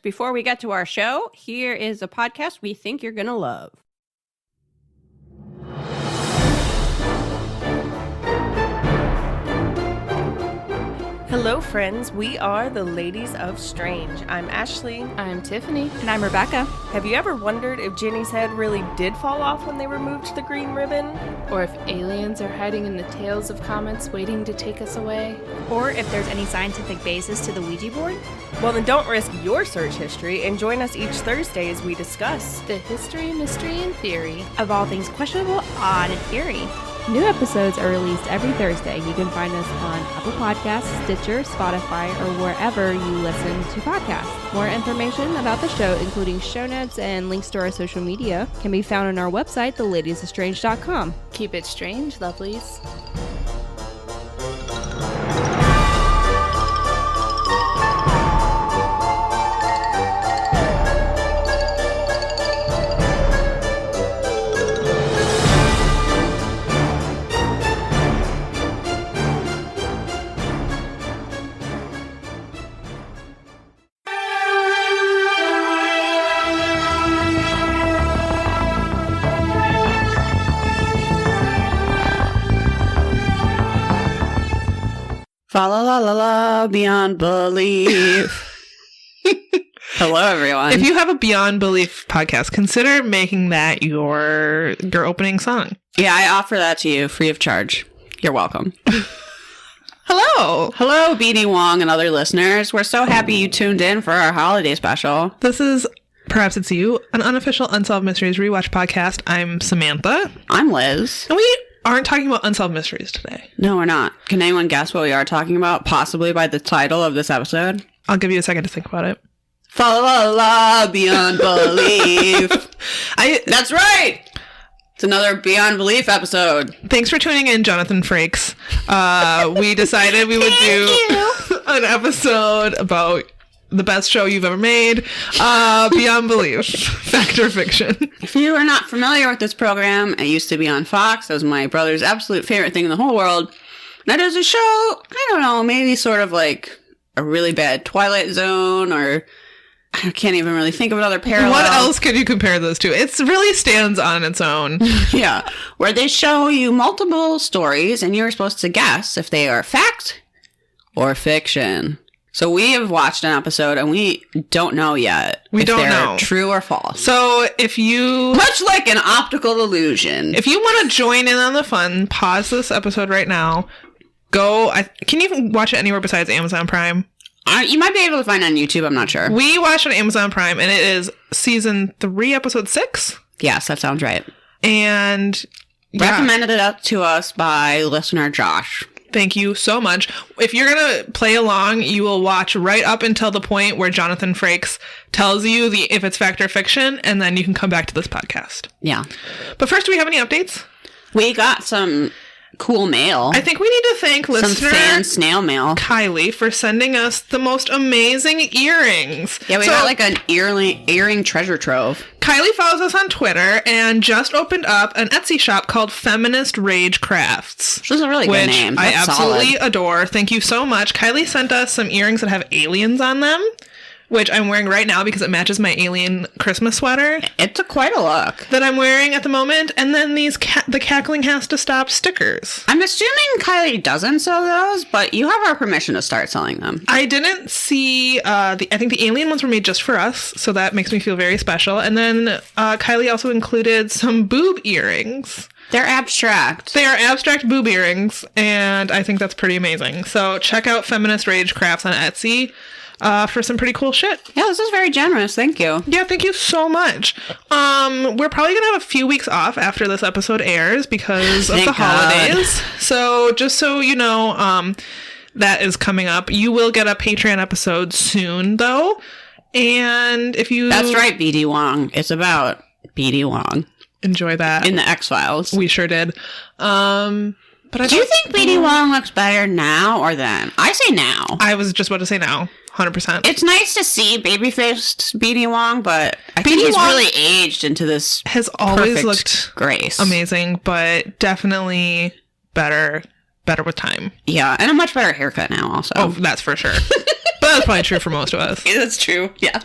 Before we get to our show, here is a podcast we think you're going to love. Hello, friends. We are the Ladies of Strange. I'm Ashley. I'm Tiffany. And I'm Rebecca. Have you ever wondered if Ginny's head really did fall off when they removed the green ribbon? Or if aliens are hiding in the tails of comets waiting to take us away? Or if there's any scientific basis to the Ouija board? Well, then don't risk your search history and join us each Thursday as we discuss the history, mystery, and theory of all things questionable, odd, and eerie. New episodes are released every Thursday. You can find us on Apple Podcasts, Stitcher, Spotify, or wherever you listen to podcasts. More information about the show, including show notes and links to our social media, can be found on our website, theladiesofstrange.com. Keep it strange, lovelies. Fa la la la la, beyond belief. Hello, everyone. If you have a Beyond Belief podcast, consider making that your opening song. Yeah, I offer that to you free of charge. You're welcome. Hello. Hello, BD Wong and other listeners. We're so happy you tuned in for our holiday special. This is Perhaps It's You, an unofficial Unsolved Mysteries rewatch podcast. I'm Samantha. I'm Liz. And we aren't talking about unsolved mysteries today. No, we're not. Can anyone guess what we are talking about? Possibly by the title of this episode? I'll give you a second to think about it. Fa la la, beyond belief. That's right. It's another Beyond Belief episode. Thanks for tuning in, Jonathan Frakes. We decided we would do an episode about the best show you've ever made, Beyond Belief, Fact or Fiction. If you are not familiar with this program, it used to be on Fox. It was my brother's absolute favorite thing in the whole world. That is a show, I don't know, maybe sort of like a really bad Twilight Zone, or I can't even really think of another parallel. What else could you compare those to? It really stands on its own. Yeah, where they show you multiple stories, and you're supposed to guess if they are fact or fiction. So we have watched an episode, and we don't know yet if they're true or false. So if you... Much like an optical illusion. If you want to join in on the fun, pause this episode right now. Can you watch it anywhere besides Amazon Prime? You might be able to find it on YouTube, I'm not sure. We watched on Amazon Prime, and it is season 3, episode 6. Yes, that sounds right. And... recommended it up to us by listener Josh. Thank you so much. If you're going to play along, you will watch right up until the point where Jonathan Frakes tells you if it's fact or fiction, and then you can come back to this podcast. Yeah. But first, do we have any updates? We got some cool mail. I think we need to thank listener some fan snail mail Kylie for sending us the most amazing earrings. Yeah, we got like an earring treasure trove. Kylie follows us on Twitter and just opened up an Etsy shop called Feminist Rage Crafts. Which is a really good name. That's I absolutely solid. Adore. Thank you so much. Kylie sent us some earrings that have aliens on them, which I'm wearing right now because it matches my alien Christmas sweater. It's quite a look. That I'm wearing at the moment. And then these the Cackling Has to Stop stickers. I'm assuming Kylie doesn't sell those, but you have our permission to start selling them. I didn't see, I think the alien ones were made just for us, so that makes me feel very special. And then Kylie also included some boob earrings. They're abstract. They are abstract boob earrings, and I think that's pretty amazing. So check out Feminist Rage Crafts on Etsy. For some pretty cool shit. Yeah, this is very generous. Thank you. Yeah, thank you so much. We're probably going to have a few weeks off after this episode airs because of the holidays. So just so you know, that is coming up. You will get a Patreon episode soon, though. And if you... That's right, BD Wong. It's about BD Wong. Enjoy that. In the X-Files. We sure did. But do you think BD Wong looks better now or then? I say now. I was just about to say now. 100%. It's nice to see baby-faced BD Wong, but I think he's really aged into this has always looked grace. Amazing, but definitely better with time. Yeah, and a much better haircut now also. Oh, that's for sure. But That's probably true for most of us. That's true. Yeah.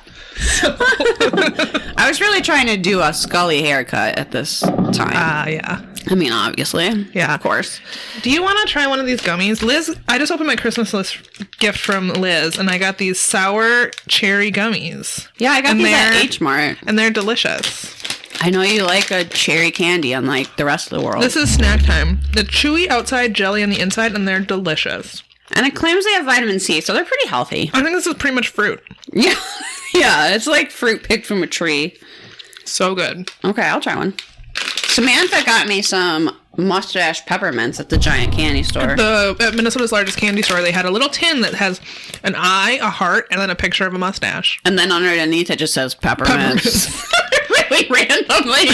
I was really trying to do a Scully haircut at this time. Yeah. I mean, obviously. Yeah. Of course. Do you want to try one of these gummies? Liz, I just opened my Christmas list gift from Liz, and I got these sour cherry gummies. Yeah, I got And these at they're- H Mart. And they're delicious. I know you like a cherry candy, unlike the rest of the world. This is snack time. The chewy outside, jelly on the inside, and they're delicious. And it claims they have vitamin C, so they're pretty healthy. I think this is pretty much fruit. Yeah. Yeah, it's like fruit picked from a tree. So good. Okay, I'll try one. Samantha got me some mustache peppermints at the Giant Candy Store. At Minnesota's largest candy store, they had a little tin that has an eye, a heart, and then a picture of a mustache. And then underneath it just says peppermints. Really randomly.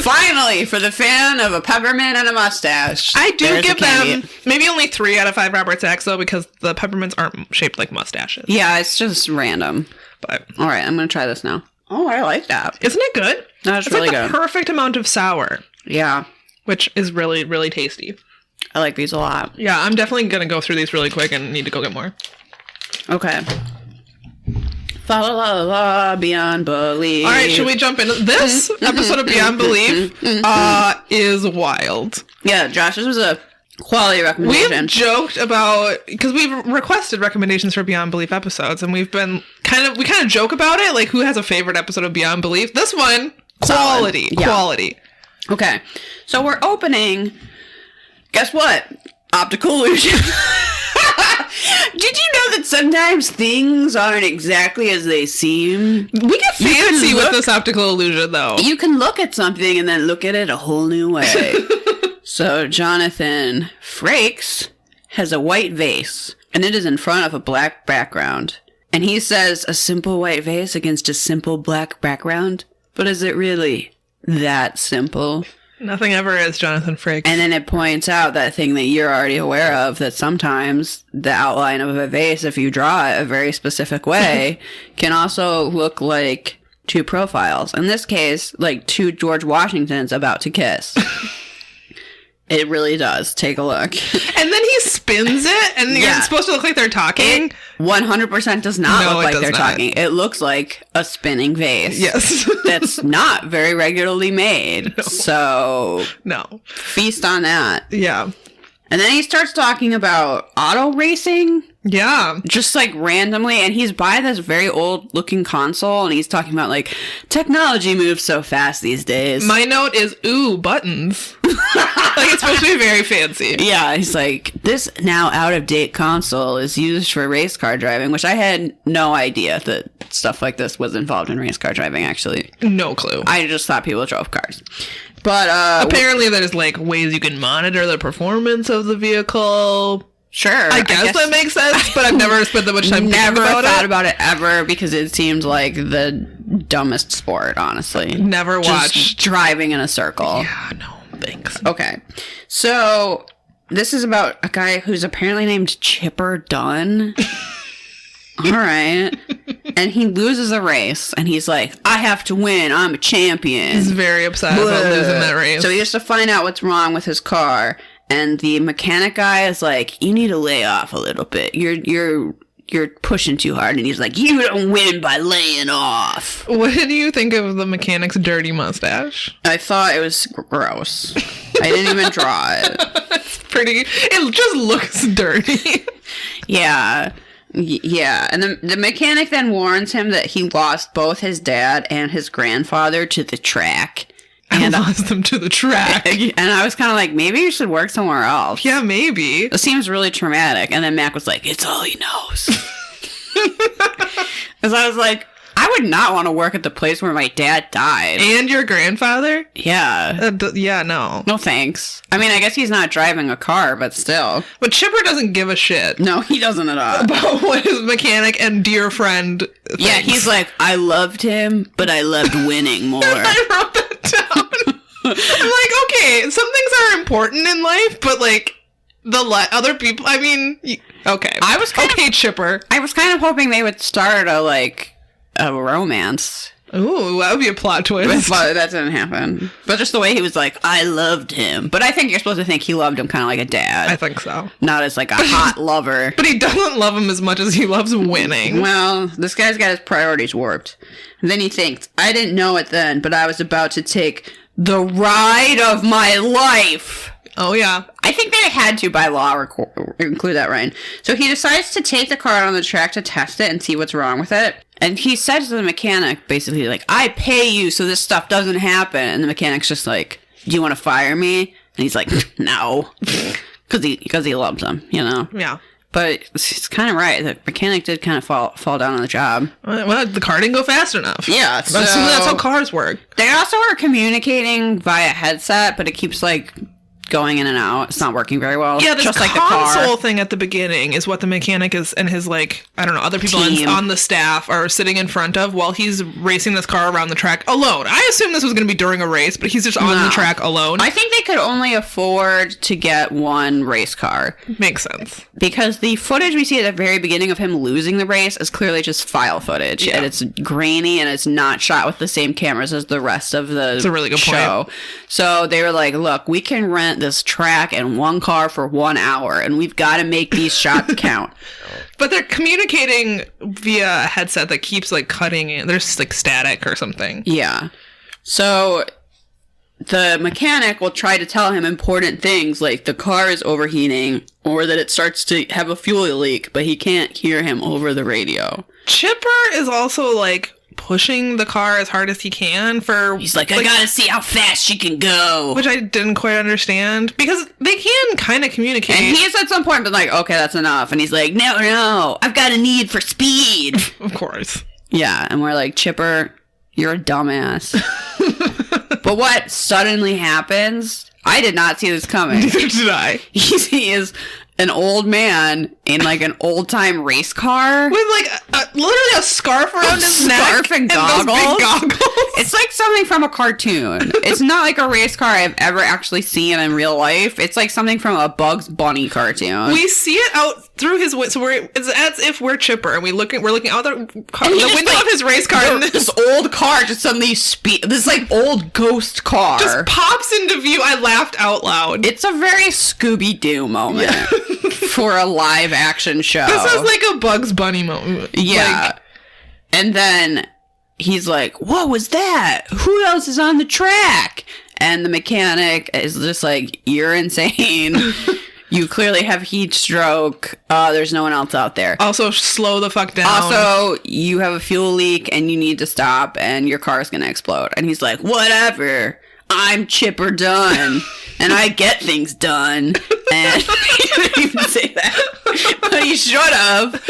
Finally, for the fan of a peppermint and a mustache. I do there's give a candy. them maybe only 3 out of 5 Robert Sacks, though, because the peppermints aren't shaped like mustaches. Yeah, it's just random. But All right, I'm going to try this now. Oh, I like that. isn't it good? That's It's really like good. the perfect amount of sour, Yeah, which is really, really tasty. I like these a lot. Yeah, I'm definitely going to go through these really quick and need to go get more. Okay. Fa la la la, Beyond Belief. All right, should we jump into this episode of Beyond Belief? Is wild. Yeah, Josh, this was a quality We've recommendation. joked about, because we've requested recommendations for Beyond Belief episodes, and we've been kind of joke about it, like who has a favorite episode of Beyond Belief. This one, quality, Solid. Yeah. quality. Okay, so we're opening. Guess what? Optical illusion. Did you know that sometimes things aren't exactly as they seem? We get You can fancy with look- this optical illusion, though. You can look at something and then look at it a whole new way. So Jonathan Frakes has a white vase, and it is in front of a black background. And he says, a simple white vase against a simple black background? But is it really that simple? Nothing ever is, Jonathan Frakes. And then it points out that thing that you're already aware of, that sometimes the outline of a vase, if you draw it a very specific way, can also look like two profiles. In this case, like two George Washingtons about to kiss. It really does. Take a look. And then he spins it, and Yeah. it's supposed to look like they're talking. It 100% does not No, look it like does they're not. talking. It looks like a spinning vase. Yes. That's not very regularly made. So No. feast on that. Yeah. And then he starts talking about auto racing. Yeah. Just like randomly, and he's by this very old looking console, and he's talking about like technology moves so fast these days. My note is, ooh, buttons. Like, it's supposed to be very fancy. Yeah, he's like, this now out of date console is used for race car driving, which I had no idea that stuff like this was involved in race car driving, actually. No clue. I just thought people drove cars. But Apparently, there's like ways you can monitor the performance of the vehicle. sure. I guess that makes sense, but I've never spent that much time Never thinking about thought it. about it ever, because it seemed like the dumbest sport, honestly. Never Just watched. driving in a circle. Yeah, no, thanks. Okay. So this is about a guy who's apparently named Chipper Dunn. All right. And he loses a race, and he's like, I have to win. I'm a champion. He's very upset about losing that race. So he has to find out what's wrong with his car. And the mechanic guy is like, you need to lay off a little bit. You're pushing too hard. And he's like, you don't win by laying off. What did you think of the mechanic's dirty mustache? I thought it was gross. I didn't even draw it. It just looks dirty. Yeah. Yeah. And the mechanic then warns him that he lost both his dad and his grandfather to the track. And lost them to the track. And I was kind of like, maybe you should work somewhere else. Yeah, maybe. It seems really traumatic. And then Mac was like, it's all he knows. Because I was like, I would not want to work at the place where my dad died. And your grandfather? Yeah. Yeah, no. No thanks. I mean, I guess he's not driving a car, but still. But Chipper doesn't give a shit No, he doesn't at all. about what his mechanic and dear friend thinks. Yeah, he's like, I loved him, but I loved winning more. I wrote that down. I'm like, okay, some things are important in life, but like other people, I mean, okay. I was kind Chipper. I was kind of hoping they would start a romance Ooh, that would be a plot twist. But that didn't happen. But just the way he was like, I loved him. But I think you're supposed to think he loved him kind of like a dad. I think so. Not as like a hot lover. But he doesn't love him as much as he loves winning. Well, this guy's got his priorities warped. And then he thinks, I didn't know it then, but I was about to take the ride of my life. Oh, yeah. I think they had to, by law, include that, Ryan. So he decides to take the car out on the track to test it and see what's wrong with it. And he says to the mechanic, basically, like, I pay you so this stuff doesn't happen. And the mechanic's just like, do you want to fire me? And he's like, no. Because he loves him, you know? Yeah. But it's kind of right. The mechanic did kind of fall down on the job. Well, the car didn't go fast enough. Yeah, That's how cars work. They also are communicating via headset, but it keeps, like, going in and out. It's not working very well. Yeah, this just like the console car thing at the beginning is what the mechanic is and his, like, I don't know, other people on the staff are sitting in front of while he's racing this car around the track alone. I assume this was going to be during a race, but he's just on the track alone. I think they could only afford to get one race car. Makes sense. Because the footage we see at the very beginning of him losing the race is clearly just file footage. Yeah. And it's grainy and it's not shot with the same cameras as the rest of the That's a really good show. point. So they were like, look, we can rent this track and one car for 1 hour and we've got to make these shots count. But they're communicating via a headset that keeps, like, cutting in. There's, like, static or something. Yeah. So the mechanic will try to tell him important things like the car is overheating or that it starts to have a fuel leak, but he can't hear him over the radio. Chipper is also, like, pushing the car as hard as he can for... He's like, I gotta see how fast she can go. Which I didn't quite understand. Because they can kind of communicate. And he's at some point been like, okay, that's enough. And he's like, no, I've got a need for speed. Of course. Yeah, and we're like, Chipper, you're a dumbass. But what suddenly happens, I did not see this coming. Neither did I. He is an old man in like an old time race car with like literally a scarf around his neck and goggles. Those big goggles. It's like something from a cartoon. It's not like a race car I've ever actually seen in real life. It's like something from a Bugs Bunny cartoon. We see it out through his window, so it's as if we're Chipper and we're looking out the window of his race car, and this old car just suddenly this like old ghost car just pops into view. I laughed out loud. It's a very Scooby-Doo moment. Yeah. For a live action show. This is like a Bugs Bunny moment. Yeah. Like, and then he's like, what was that? Who else is on the track? And the mechanic is just like, you're insane. You clearly have heat stroke. There's no one else out there. Also, slow the fuck down. Also, you have a fuel leak and you need to stop and your car's gonna explode. And he's like, whatever. I'm Chipper Dunn, and I get things done. And he didn't even say that, but he should have,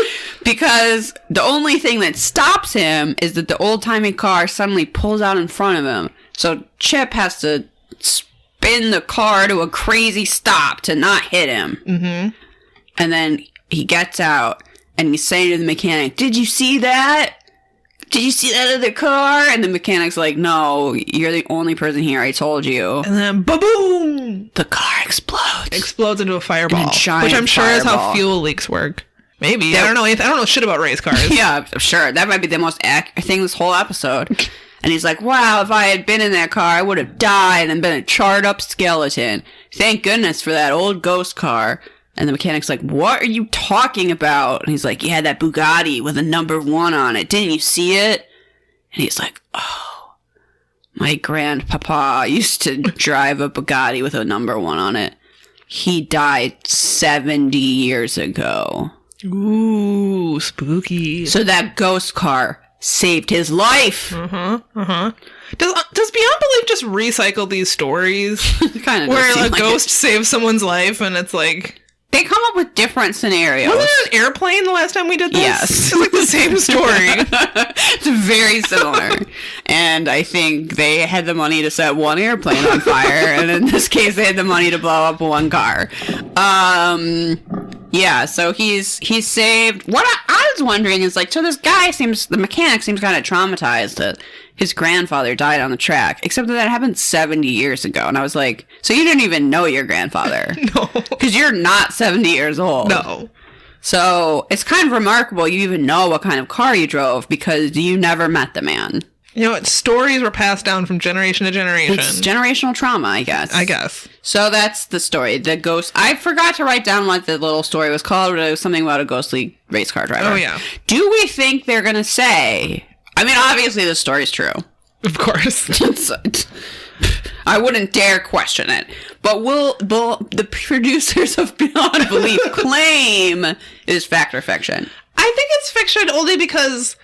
because the only thing that stops him is that the old-timey car suddenly pulls out in front of him. So Chip has to spin the car to a crazy stop to not hit him. Mm-hmm. And then he gets out, and he's saying to the mechanic, did you see that? Did you see that other car? And the mechanic's like, no, you're the only person here, I told you. And then, ba-boom! The car explodes. Explodes into a fireball. And a giant which I'm sure fireball. is how fuel leaks work. Maybe. I don't know shit about race cars. Yeah, sure. That might be the most accurate thing this whole episode. And he's like, wow, if I had been in that car, I would have died and been a charred up skeleton. Thank goodness for that old ghost car. And the mechanic's like, what are you talking about? And he's like, yeah, that Bugatti with a number 1 on it. Didn't you see it? And he's like, oh, my grandpapa used to drive a Bugatti with a number 1 on it. He died 70 years ago. Ooh, spooky. So that ghost car saved his life. Uh-huh, uh-huh. Does Beyond Belief just recycle these stories? Kind of where a ghost saves someone's life and it's like... They come up with different scenarios. Wasn't it an airplane the last time we did this? Yes. It's like the same story. It's very similar. And I think they had the money to set one airplane on fire, and in this case, they had the money to blow up one car. Yeah, so he's saved. What I was wondering is, like, so this guy the mechanic seems kind of traumatized that his grandfather died on the track, except that happened 70 years ago. And I was like, so you didn't even know your grandfather? No. Because you're not 70 years old. No. So it's kind of remarkable you even know what kind of car you drove because you never met the man. Stories were passed down from generation to generation. It's generational trauma, I guess. So that's the story. The ghost. I forgot to write down what the little story was called, but it was something about a ghostly race car driver. Oh, yeah. Do we think they're going to say... I mean, obviously the story's true. Of course. I wouldn't dare question it. But will the producers of Beyond Belief claim it is fact or fiction? I think it's fiction only because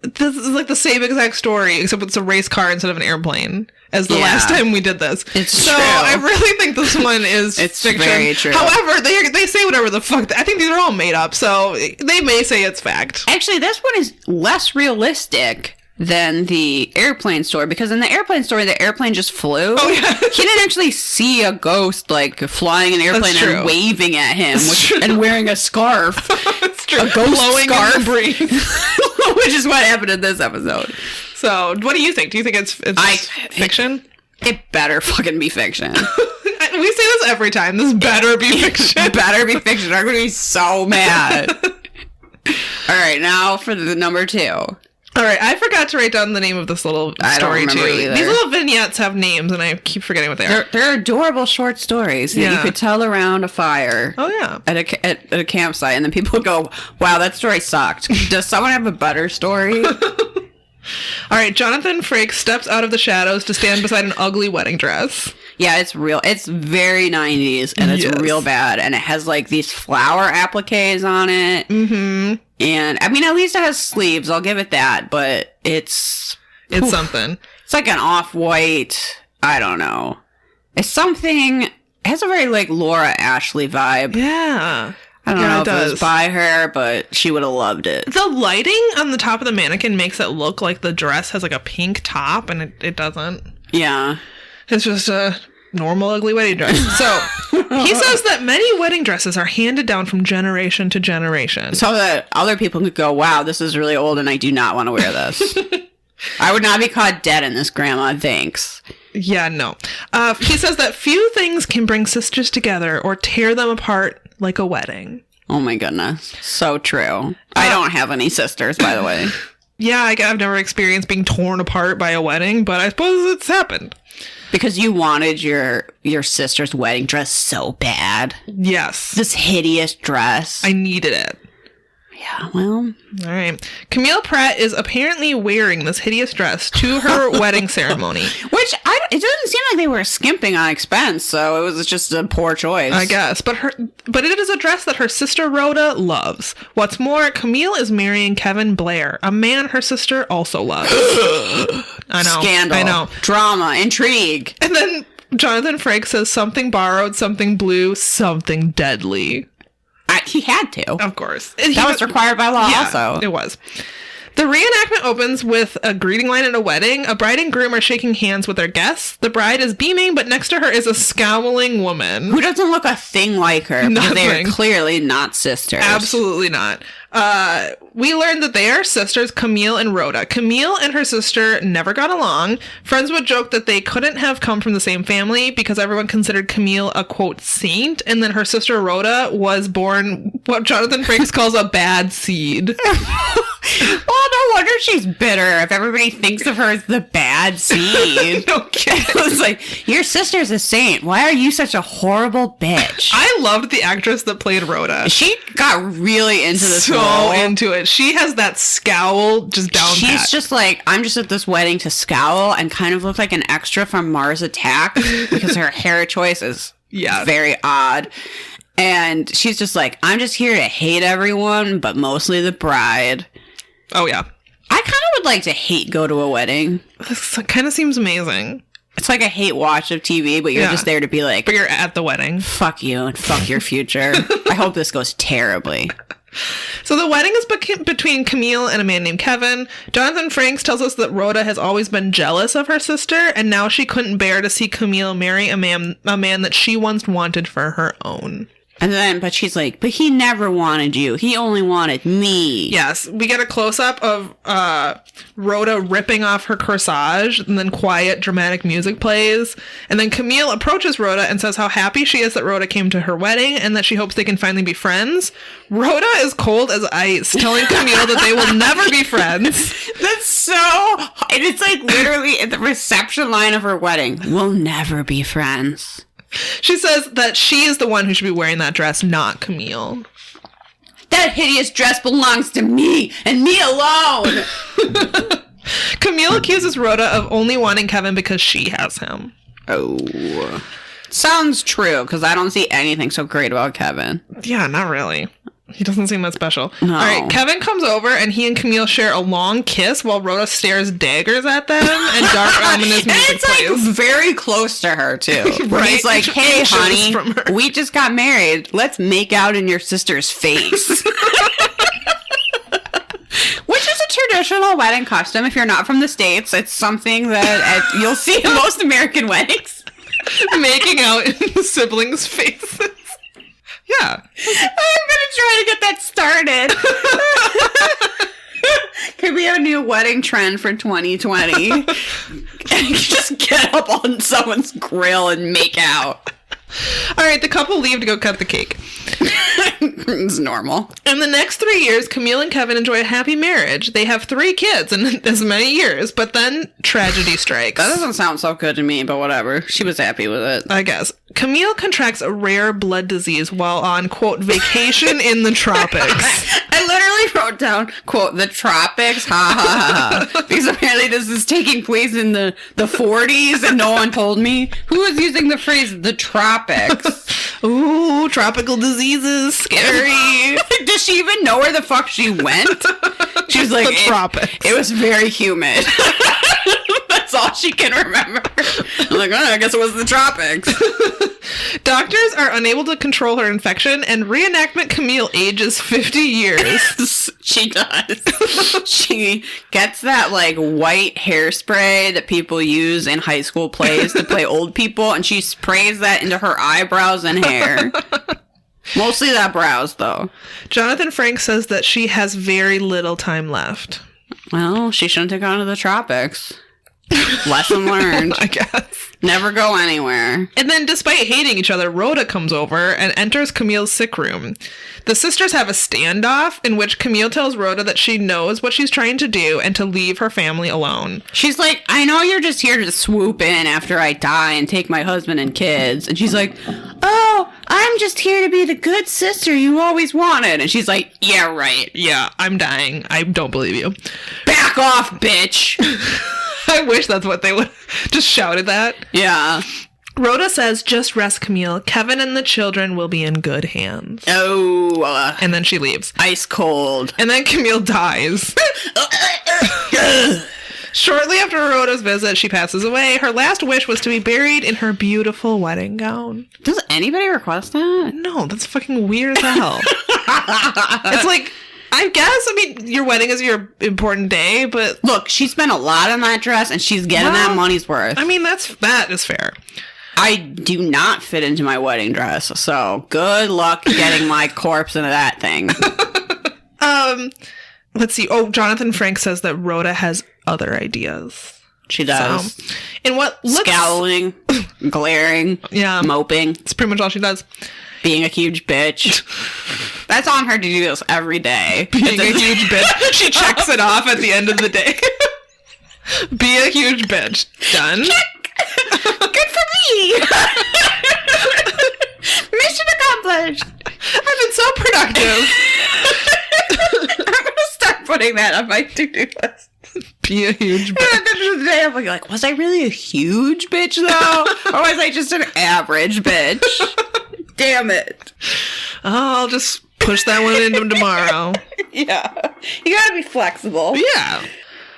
this is like the same exact story, except it's a race car instead of an airplane, as the last time we did this. It's true. I really think this one is fiction. Very true. However, they say whatever the fuck. I think these are all made up, so they may say it's fact. Actually, this one is less realistic than the airplane story, because in the airplane story, the airplane just flew. Oh, yeah. He didn't actually see a ghost like flying an airplane and waving at him and wearing a scarf. That's true. A ghost blowing scarf. in the breeze. Which is what happened in this episode. So, what do you think? Do you think it's fiction? It better fucking be fiction. We say this every time. This better be fiction. It better be fiction. I'm going to be so mad. All right, now for the number 2. All right, I forgot to write down the name of this little story, too. Either. These little vignettes have names, and I keep forgetting what they are. They're adorable short stories that you could tell around a fire. Oh, yeah. At a campsite, and then people go, wow, that story sucked. Does someone have a better story? All right, Jonathan Frakes steps out of the shadows to stand beside an ugly wedding dress. Yeah, it's real. It's very 90s, and it's real bad. And it has, like, these flower appliques on it. Mm-hmm. And, I mean, at least it has sleeves. I'll give it that. But it's something. It's like an off-white, I don't know. It's something... It has a very, like, Laura Ashley vibe. Yeah. I don't know if it was by her, but she would have loved it. The lighting on the top of the mannequin makes it look like the dress has, like, a pink top, and it doesn't. Yeah. It's just a normal ugly wedding dress. So, he says that many wedding dresses are handed down from generation to generation. So that other people could go, wow, this is really old and I do not want to wear this. I would not be caught dead in this, Grandma. Thanks. Yeah, no. He says that few things can bring sisters together or tear them apart like a wedding. Oh my goodness. So true. I don't have any sisters, by the way. Yeah, I've never experienced being torn apart by a wedding, but I suppose it's happened. Because you wanted your sister's wedding dress so bad. Yes. This hideous dress. I needed it. Yeah, well. All right. Camille Pratt is apparently wearing this hideous dress to her wedding ceremony. Which, it doesn't seem like they were skimping on expense, so it was just a poor choice. I guess. But it is a dress that her sister Rhoda loves. What's more, Camille is marrying Kevin Blair, a man her sister also loves. I know. Scandal. I know. Drama. Intrigue. And then Jonathan Frakes says something borrowed, something blue, something deadly. He had to. Of course. That was required by law also. It was. The reenactment opens with a greeting line at a wedding. A bride and groom are shaking hands with their guests. The bride is beaming, but next to her is a scowling woman. Who doesn't look a thing like her, because they are clearly not sisters. Absolutely not. We learned that they are sisters, Camille and Rhoda. Camille and her sister never got along. Friends would joke that they couldn't have come from the same family because everyone considered Camille a, quote, saint, and then her sister Rhoda was born what Jonathan Frakes calls a bad seed. Well, no wonder she's bitter if everybody thinks of her as the bad seed. No kidding. It's like, your sister's a saint. Why are you such a horrible bitch? I loved the actress that played Rhoda. She got really into this role. So into it. She has that scowl just down She's pat. just like, I'm just at this wedding to scowl and kind of look like an extra from Mars Attacks because her hair choice is very odd. And she's just like, I'm just here to hate everyone, but mostly the bride. Oh, yeah. I kind of would like to hate go to a wedding. This kind of seems amazing. It's like a hate watch of TV, but you're just there to be like... But you're at the wedding. Fuck you and fuck your future. I hope this goes terribly. So the wedding is between Camille and a man named Kevin. Jonathan Frakes tells us that Rhoda has always been jealous of her sister, and now she couldn't bear to see Camille marry a man that she once wanted for her own. And then, but she's like, but he never wanted you. He only wanted me. Yes, we get a close-up of Rhoda ripping off her corsage, and then quiet, dramatic music plays. And then Camille approaches Rhoda and says how happy she is that Rhoda came to her wedding, and that she hopes they can finally be friends. Rhoda is cold as ice, telling Camille that they will never be friends. That's so... And it's like literally at the reception line of her wedding. We'll never be friends. She says that she is the one who should be wearing that dress, not Camille. That hideous dress belongs to me and me alone. Camille accuses Rhoda of only wanting Kevin because she has him. Oh. Sounds true, because I don't see anything so great about Kevin. Yeah, not really. He doesn't seem that special. No. All right, Kevin comes over and he and Camille share a long kiss while Rhoda stares daggers at them and dark ominous And music it's like plays. very close to her too. Where Right. he's like, "Hey, Inches honey, from her. we just got married. Let's make out in your sister's face." Which is a traditional wedding custom. If you're not from the States, it's something that you'll see in most American weddings. Making out in the siblings' faces. Yeah. I'm gonna try to get that started. Can we have a new wedding trend for 2020? And just get up on someone's grill and make out. All right, the couple leave to go cut the cake. It's normal. In the next 3 years, Camille and Kevin enjoy a happy marriage. They have 3 kids in as many years, but then tragedy strikes. That doesn't sound so good to me, but whatever. She was happy with it. I guess. Camille contracts a rare blood disease while on, quote, vacation in the tropics. I literally wrote down, quote, the tropics, ha ha ha ha. Because apparently this is taking place in the 40s and no one told me. Who was using the phrase the tropics? Ooh, tropical diseases, scary. Does she even know where the fuck she went? She was like, The tropics. It was very humid. That's all she can remember. I'm like, oh, I guess it was the tropics. Doctors are unable to control her infection, and reenactment Camille ages 50 years. She does. She gets that like white hairspray that people use in high school plays to play old people, and she sprays that into her eyebrows and hair. Mostly that brows, though. Jonathan Frank says that she has very little time left. Well, she shouldn't have gone to the tropics. Lesson learned. I guess. Never go anywhere. And then, despite hating each other, Rhoda comes over and enters Camille's sick room. The sisters have a standoff in which Camille tells Rhoda that she knows what she's trying to do and to leave her family alone. She's like, I know you're just here to swoop in after I die and take my husband and kids. And she's like, oh, I'm just here to be the good sister you always wanted. And she's like, yeah, right. Yeah, I'm dying. I don't believe you. Back off, bitch. I wish that's what they would just shouted that. Yeah. Rhoda says, just rest, Camille. Kevin and the children will be in good hands. Oh, And then she leaves. ice cold. And then Camille dies. Shortly after Rhoda's visit, she passes away. Her last wish was to be buried in her beautiful wedding gown. Does anybody request that? No, that's fucking weird as hell. It's like, I guess, I mean, your wedding is your important day, but Look, she spent a lot on that dress and she's getting that Well, money's worth. I mean, that is fair. I do not fit into my wedding dress, so good luck getting my corpse into that thing. Let's see. Oh, Jonathan Frank says that Rhoda has other ideas. She does. So, in what looks... Scowling, glaring, Yeah. moping, It's pretty much all she does. being a huge bitch. That's on her to do this every day. Being a huge bitch. She checks it off at the end of the day. Be a huge bitch. Done. Good for me! Mission accomplished! I've been so productive. I'm gonna start putting that on my to-do list. Be a huge And bitch. at the end of the day, I'm like, was I really a huge bitch, though? Or was I just an average bitch? Damn it. Oh, I'll just push that one into tomorrow. Yeah. You gotta be flexible. Yeah.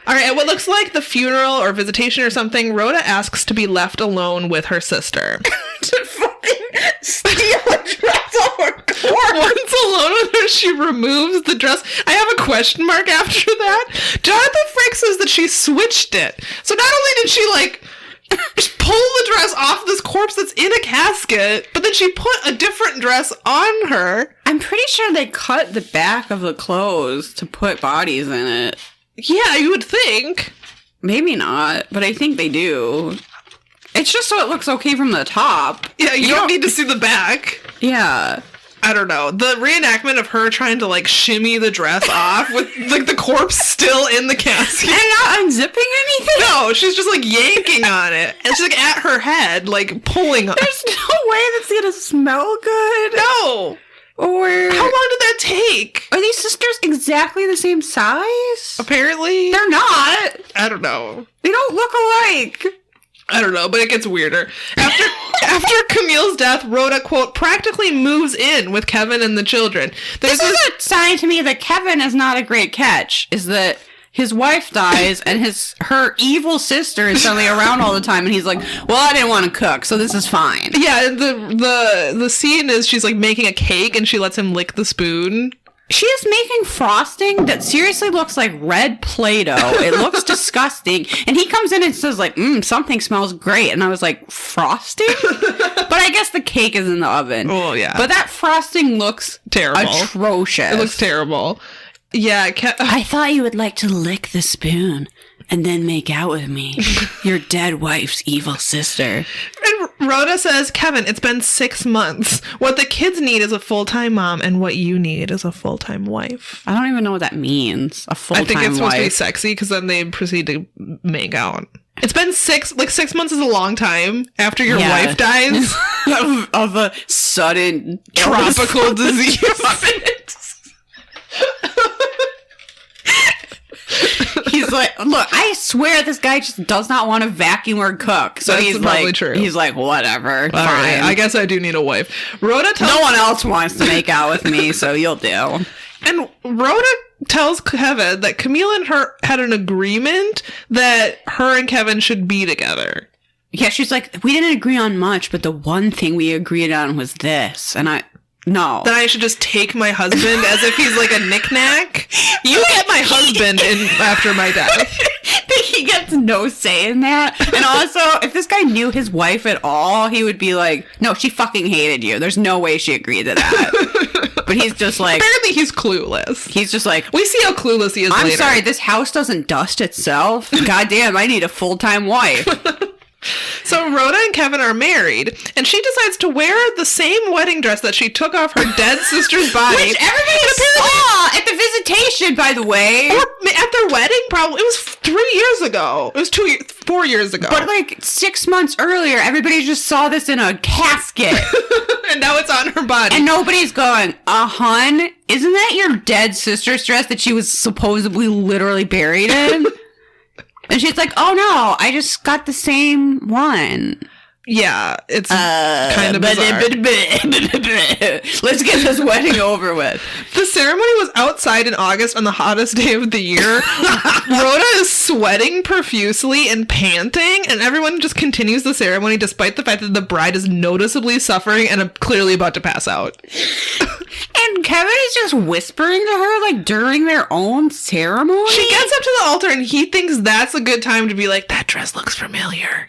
All right, at what looks like the funeral or visitation or something, Rhoda asks to be left alone with her sister. To fucking steal a dress off her corpse. Once alone with her, she removes the dress. I have a question mark after that. Jonathan Frank says that she switched it. So not only did she, like, just pull the dress off this corpse that's in a casket, but then she put a different dress on her. I'm pretty sure they cut the back of the clothes to put bodies in it. Yeah, you would think. Maybe not, but I think they do. It's just so it looks okay from the top. Yeah, you don't need to see the back. Yeah. I don't know. The reenactment of her trying to, like, shimmy the dress off with, like, the corpse still in the casket. And not unzipping anything? No, she's just like yanking on it. And she's like at her head, like pulling on it. There's no way that's gonna smell good. No. Or How long did that take? are these sisters exactly the same size? Apparently. They're not. I don't know. They don't look alike. I don't know, but it gets weirder. After Camille's death, Rhoda, quote, practically moves in with Kevin and the children. This is a sign to me that Kevin is not a great catch. Is that his wife dies and her evil sister is suddenly around all the time, and he's like, "Well, I didn't want to cook, so this is fine." Yeah, the scene is she's like making a cake and she lets him lick the spoon. She is making frosting that seriously looks like red Play-Doh. It looks disgusting. And he comes in and says like, something smells great. And I was like, frosting? But I guess the cake is in the oven. Oh, yeah. But that frosting looks Terrible. atrocious. It looks terrible. Yeah, I thought you would like to lick the spoon and then make out with me. Your dead wife's evil sister. And Rhoda says, Kevin, it's been 6 months. What the kids need is a full-time mom, and what you need is a full-time wife. I don't even know what that means. A full-time I think it's supposed to be wife. sexy because then they proceed to make out. It's been 6 months is a long time after your wife dies of a sudden tropical disease. He's like, look, I swear this guy just does not want to vacuum or cook. So That's he's probably like, true. He's like, whatever. All fine. right, I guess I do need a wife. Rhoda tells No one else wants to make out with me, so you'll do. And Rhoda tells Kevin that Camille and her had an agreement that her and Kevin should be together. Yeah, she's like, we didn't agree on much, but the one thing we agreed on was this. And no. That I should just take my husband as if he's like a knick-knack. You get my husband after my death. That he gets no say in that. And also, if this guy knew his wife at all, he would be like, no, she fucking hated you. There's no way she agreed to that. But he's just like... Apparently he's clueless. He's just like... We see how clueless he is I'm later. sorry, this house doesn't dust itself. Goddamn, I need a full-time wife. So Rhoda and Kevin are married, and she decides to wear the same wedding dress that she took off her dead sister's body. Which everybody saw at the visitation, by the way. Or at their wedding, probably. It was 3 years ago. It was 4 years ago. But like 6 months earlier, everybody just saw this in a casket. And now it's on her body. And nobody's going, hun, isn't that your dead sister's dress that she was supposedly literally buried in? And she's like, oh no, I just got the same one. Yeah, it's kind of bizarre. Let's get this wedding over with. The ceremony was outside in August on the hottest day of the year. Rhoda is sweating profusely and panting, and everyone just continues the ceremony despite the fact that the bride is noticeably suffering and clearly about to pass out. And Kevin is just whispering to her, like, during their own ceremony? She gets up to the altar, and he thinks that's a good time to be like, that dress looks familiar.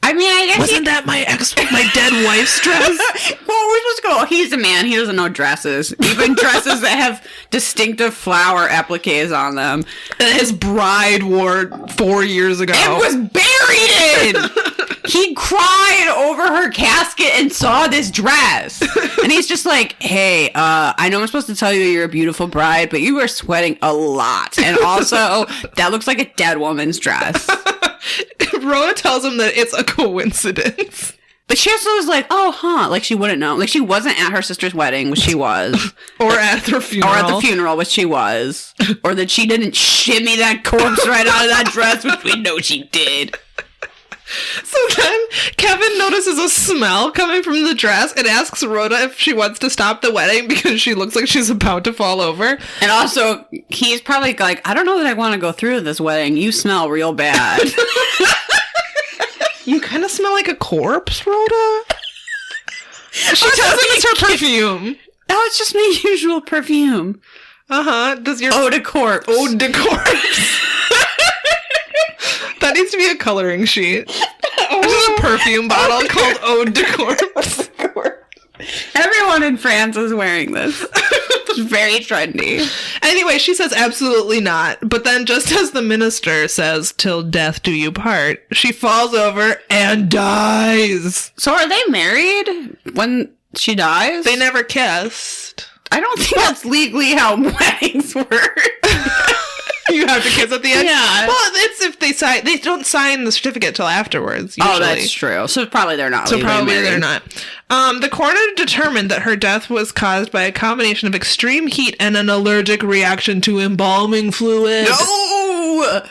I mean, I guess Wasn't that my dead wife's dress? Well, we're supposed to go, he's a man, he doesn't know dresses. Even dresses that have distinctive flower appliques on them. That his bride wore 4 years ago. It was buried in! He cried over her casket and saw this dress. And he's just like, hey, I know I'm supposed to tell you you're a beautiful bride, but you are sweating a lot. And also, that looks like a dead woman's dress. Rhoda tells him that it's a coincidence. But she also was like, oh, huh. Like, she wouldn't know. Like, she wasn't at her sister's wedding, which she was. Or at their funeral. Or at the funeral, which she was. Or that she didn't shimmy that corpse right out of that dress, which we know she did. So then Kevin notices a smell coming from the dress and asks Rhoda if she wants to stop the wedding because she looks like she's about to fall over. And also, he's probably like, I don't know that I want to go through this wedding. You smell real bad. You kind of smell like a corpse, Rhoda. She tells him it's her perfume. No, it's just my usual perfume. Uh-huh. Does your Eau de corpse. Eau de corpse. That needs to be a coloring sheet. Just a perfume bottle called Eau de corpse. Everyone in France is wearing this. It's very trendy. Anyway, she says absolutely not. But then just as the minister says, till death do you part, she falls over and dies. So are they married when she dies? They never kissed. I don't think that's legally how weddings work. You have to kiss at the end? Yeah. Well, it's if they they don't sign the certificate till afterwards. Usually. Oh, that's true. So probably they're not. So legally probably married. they're not. The coroner determined that her death was caused by a combination of extreme heat and an allergic reaction to embalming fluid. No!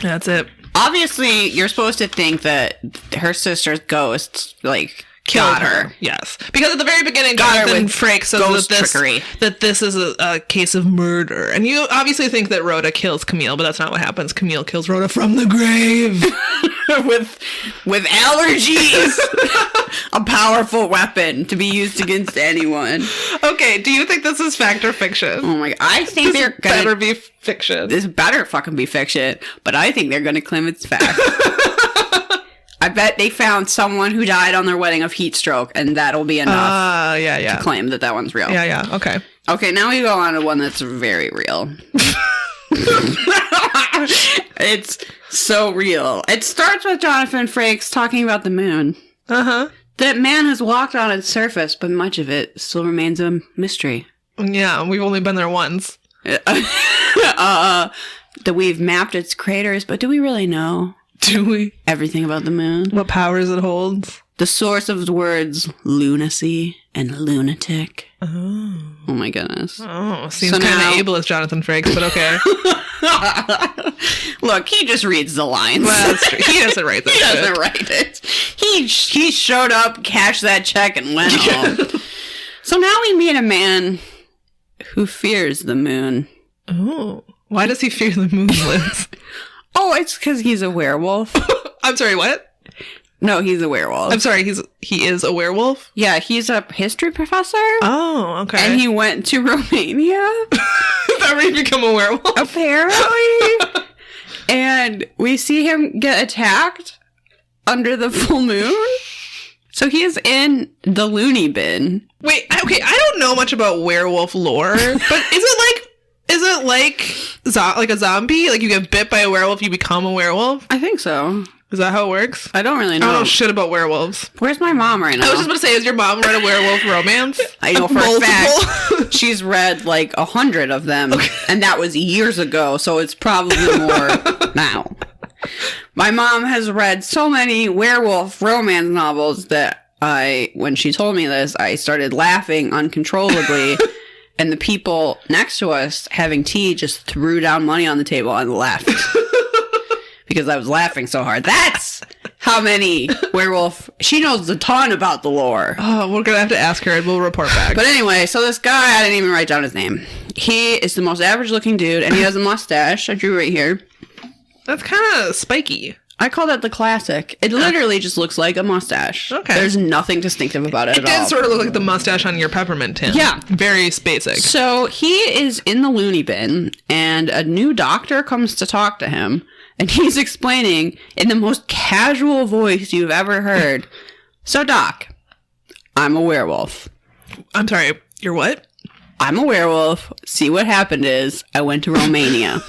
That's it. Obviously, you're supposed to think that her sister's ghost, like, killed her. Yes. Because at the very beginning, Got her Jonathan with Frakes says ghost trickery. that this is a case of murder. And you obviously think that Rhoda kills Camille, but that's not what happens. Camille kills Rhoda from the grave. with allergies. A powerful weapon to be used against anyone. Okay, do you think this is fact or fiction? Oh my god. I think This they're gonna... better be fiction. This better fucking be fiction, but I think they're gonna claim it's fact. I bet they found someone who died on their wedding of heat stroke, and that'll be enough Yeah. to claim that one's real. Yeah, okay. Okay, now we go on to one that's very real. It's so real. It starts with Jonathan Frakes talking about the moon. Uh-huh. That man has walked on its surface, but much of it still remains a mystery. Yeah, we've only been there once. That we've mapped its craters, but do we really know Do we? everything about the moon? What powers it holds? The source of the words lunacy and lunatic. Oh my goodness. Oh, seems So kind now- of ableist, Jonathan Frakes, but okay. Look, he just reads the lines. Well, that's true. He doesn't write that He shit. doesn't write it. He showed up, cashed that check, and went home. So now we meet a man who fears the moon. Oh. Why does he fear the moon, Liz? Oh, it's because he's a werewolf. I'm sorry, what? No, he's a werewolf. I'm sorry, he is a werewolf? Yeah, he's a history professor. Oh, okay. And he went to Romania, Is that where you become a werewolf? apparently. And we see him get attacked under the full moon. So he is in the loony bin. Wait, okay, I don't know much about werewolf lore, but is it like a zombie? Like you get bit by a werewolf, you become a werewolf? I think so. Is that how it works? I don't really I know. don't know shit about werewolves. Where's my mom right now? I was just about to say, has your mom read a werewolf romance? I know for Multiple? a fact she's read like 100 of them, and that was years ago, so it's probably more now. My mom has read so many werewolf romance novels that when she told me this, I started laughing uncontrollably, and the people next to us having tea just threw down money on the table and left. Because I was laughing so hard. That's how many werewolf... She knows a ton about the lore. Oh, we're gonna have to ask her and we'll report back. But anyway, so this guy, I didn't even write down his name. He is the most average looking dude, and he has a mustache. I drew right here. That's kind of spiky. I call that the classic. It literally just looks like a mustache. Okay. There's nothing distinctive about it It at all. did sort of look like the mustache on your peppermint tin. Yeah. Very basic. So he is in the loony bin, and a new doctor comes to talk to him, and he's explaining in the most casual voice you've ever heard. So, Doc, I'm a werewolf. I'm sorry, you're what? I'm a werewolf. See, what happened is I went to Romania.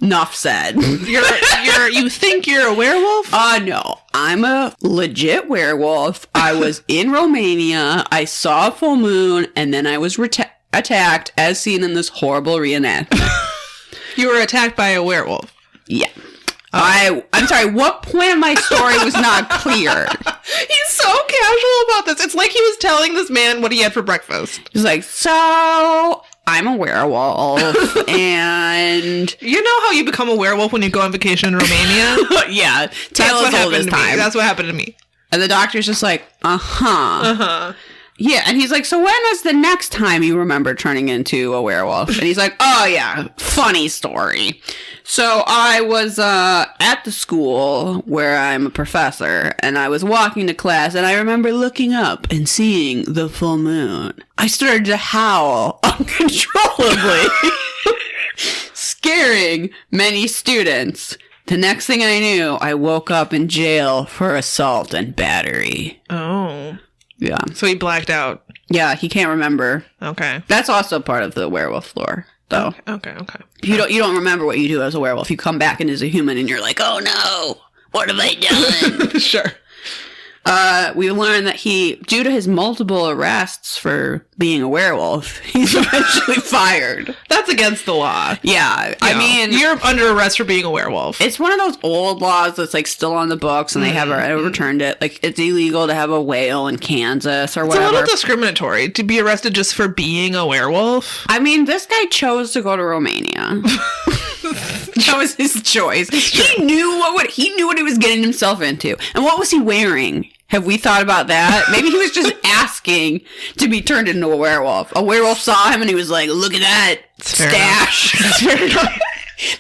Enough said. You think you're a werewolf? No. I'm a legit werewolf. I was in Romania. I saw a full moon, and then I was attacked as seen in this horrible reenactment. You were attacked by a werewolf. Yeah. I'm sorry, what point of my story was not clear? He's so casual about this. It's like he was telling this man what he had for breakfast. He's like, so I'm a werewolf, and You know how you become a werewolf when you go on vacation in Romania? yeah, That's tale what as old happened as to me. time. That's what happened to me. And the doctor's just like, uh-huh. Uh-huh. Yeah, and he's like, so when was the next time you remember turning into a werewolf? And he's like, oh yeah, funny story. So I was at the school where I'm a professor, and I was walking to class, and I remember looking up and seeing the full moon. I started to howl uncontrollably, scaring many students. The next thing I knew, I woke up in jail for assault and battery. Oh. Yeah. So he blacked out. Yeah, he can't remember. Okay. That's also part of the werewolf lore, though. Okay. You don't remember what you do as a werewolf. You come back in as a human and you're like, oh no, what have I done? Sure. We learned that due to his multiple arrests for being a werewolf, he's eventually fired. That's against the law. Yeah, I mean, you're under arrest for being a werewolf. it's one of those old laws that's like still on the books, and they have overturned it. Like, it's illegal to have a whale in Kansas or It's a whatever. little discriminatory to be arrested just for being a werewolf. I mean, this guy chose to go to Romania. That was his choice. He knew what he was getting himself into. And what was he wearing? Have we thought about that? Maybe he was just asking to be turned into a werewolf. A werewolf saw him and he was like, look at that stash.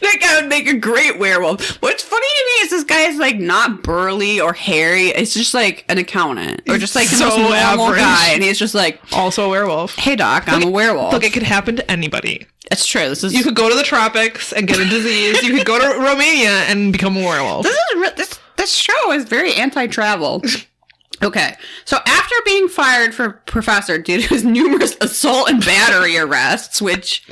That guy would make a great werewolf. What's funny to me is this guy is like not burly or hairy. It's just like an accountant or just like the most normal average guy. And he's just like, also a werewolf. hey doc, I'm a werewolf. Look, it could happen to anybody. It's true. You could go to the tropics and get a disease. You could go to Romania and become a werewolf. This show is very anti-travel. Okay, so after being fired for Professor due to his numerous assault and battery arrests, which,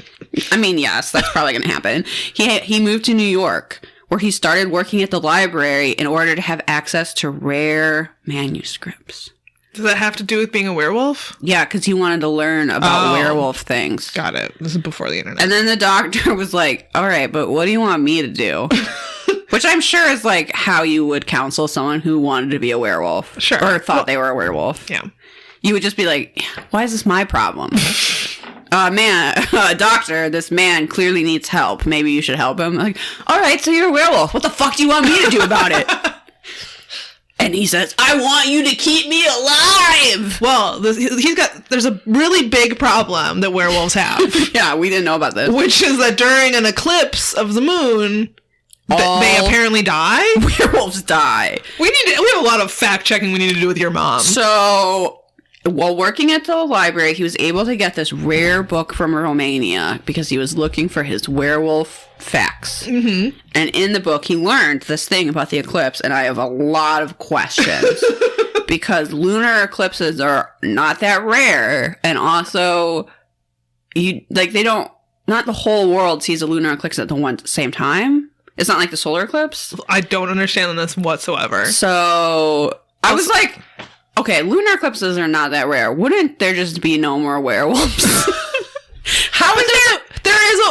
I mean, yes, that's probably going to happen, he moved to New York, where he started working at the library in order to have access to rare manuscripts. Does that have to do with being a werewolf? Yeah, because he wanted to learn about werewolf things. Got it. This is before the internet. And then the doctor was like, all right, but what do you want me to do? Which I'm sure is like how you would counsel someone who wanted to be a werewolf. Sure. Or thought they were a werewolf. Yeah. You would just be like, why is this my problem? Doctor, this man clearly needs help. Maybe you should help him. Like, all right, so you're a werewolf. What the fuck do you want me to do about it? And he says, I want you to keep me alive. Well, there's a really big problem that werewolves have. Yeah, we didn't know about this. Which is that during an eclipse of the moon, they apparently die. Werewolves die. We have a lot of fact checking we need to do with your mom. So, while working at the library, he was able to get this rare book from Romania because he was looking for his werewolf facts. Mm-hmm. And in the book, he learned this thing about the eclipse, and I have a lot of questions. Because lunar eclipses are not that rare, and also, not the whole world sees a lunar eclipse at the same time. It's not like the solar eclipse. I don't understand this whatsoever. So I was like, okay, lunar eclipses are not that rare. Wouldn't there just be no more werewolves? How is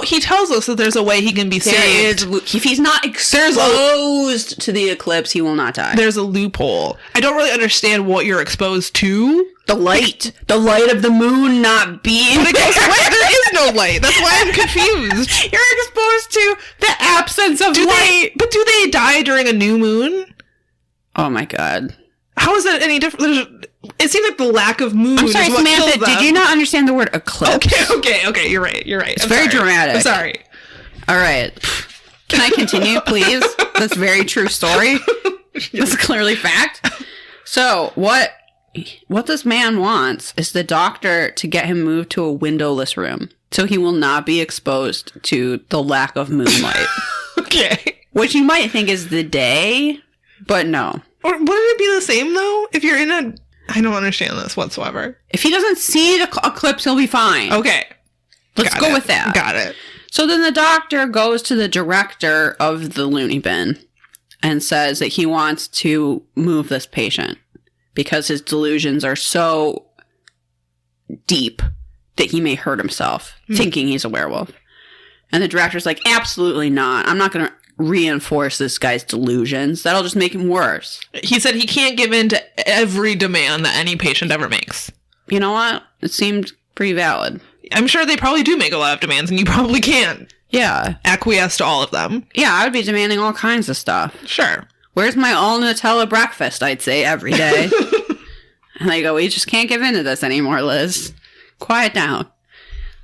he tells us that there's a way he can be saved. If he's not exposed to the eclipse, he will not die. There's a loophole. I don't really understand what you're exposed to. The light of the moon not being there is no light. That's why I'm confused. You're exposed to the absence of light. But do they die during a new moon? Oh my god. How is that any different? It seems like the lack of moon I'm sorry, is what Samantha, kills them. did you not understand the word eclipse? Okay, you're right. It's very dramatic. I'm sorry. All right. Can I continue, please? That's a very true story. That's clearly fact. So, what this man wants is the doctor to get him moved to a windowless room so he will not be exposed to the lack of moonlight. Okay. Which you might think is the day, but no. Or wouldn't it be the same, though? If you're in a... I don't understand this whatsoever. If he doesn't see the eclipse, he'll be fine. Okay. Let's go with that. Got it. So then the doctor goes to the director of the loony bin and says that he wants to move this patient because his delusions are so deep that he may hurt himself thinking he's a werewolf. And the director's like, absolutely not. I'm not going to reinforce this guy's delusions. That'll just make him worse. He said he can't give in to every demand that any patient ever makes. You know what? It seemed pretty valid. I'm sure they probably do make a lot of demands, and you probably can't Yeah. acquiesce to all of them. Yeah, I would be demanding all kinds of stuff. Sure. Where's my all Nutella breakfast, I'd say, every day. And they go, we just can't give in to this anymore, Liz. Quiet down.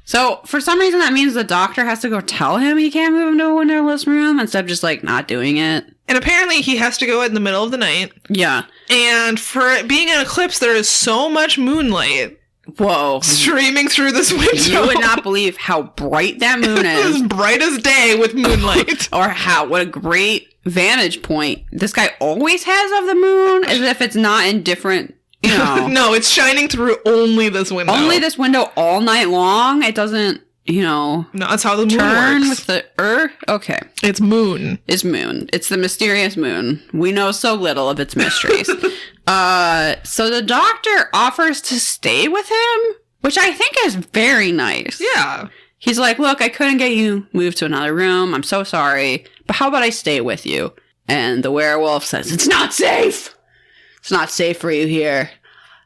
So, for some reason, that means the doctor has to go tell him he can't move him to a windowless room instead of just, like, not doing it. And apparently he has to go in the middle of the night. Yeah. And for it being an eclipse, there is so much moonlight Whoa. streaming through this window. You would not believe how bright that moon It's is. bright as day with moonlight. Or what a great vantage point this guy always has of the moon, as if it's not in different, No, it's shining through only this window. only this window all night long. It doesn't No, that's how the moon turn works. with the Okay. It's moon. Is moon. It's the mysterious moon. We know so little of its mysteries. So the doctor offers to stay with him, which I think is very nice. Yeah. He's like, look, I couldn't get you moved to another room. I'm so sorry. But how about I stay with you? And the werewolf says, it's not safe. It's not safe for you here.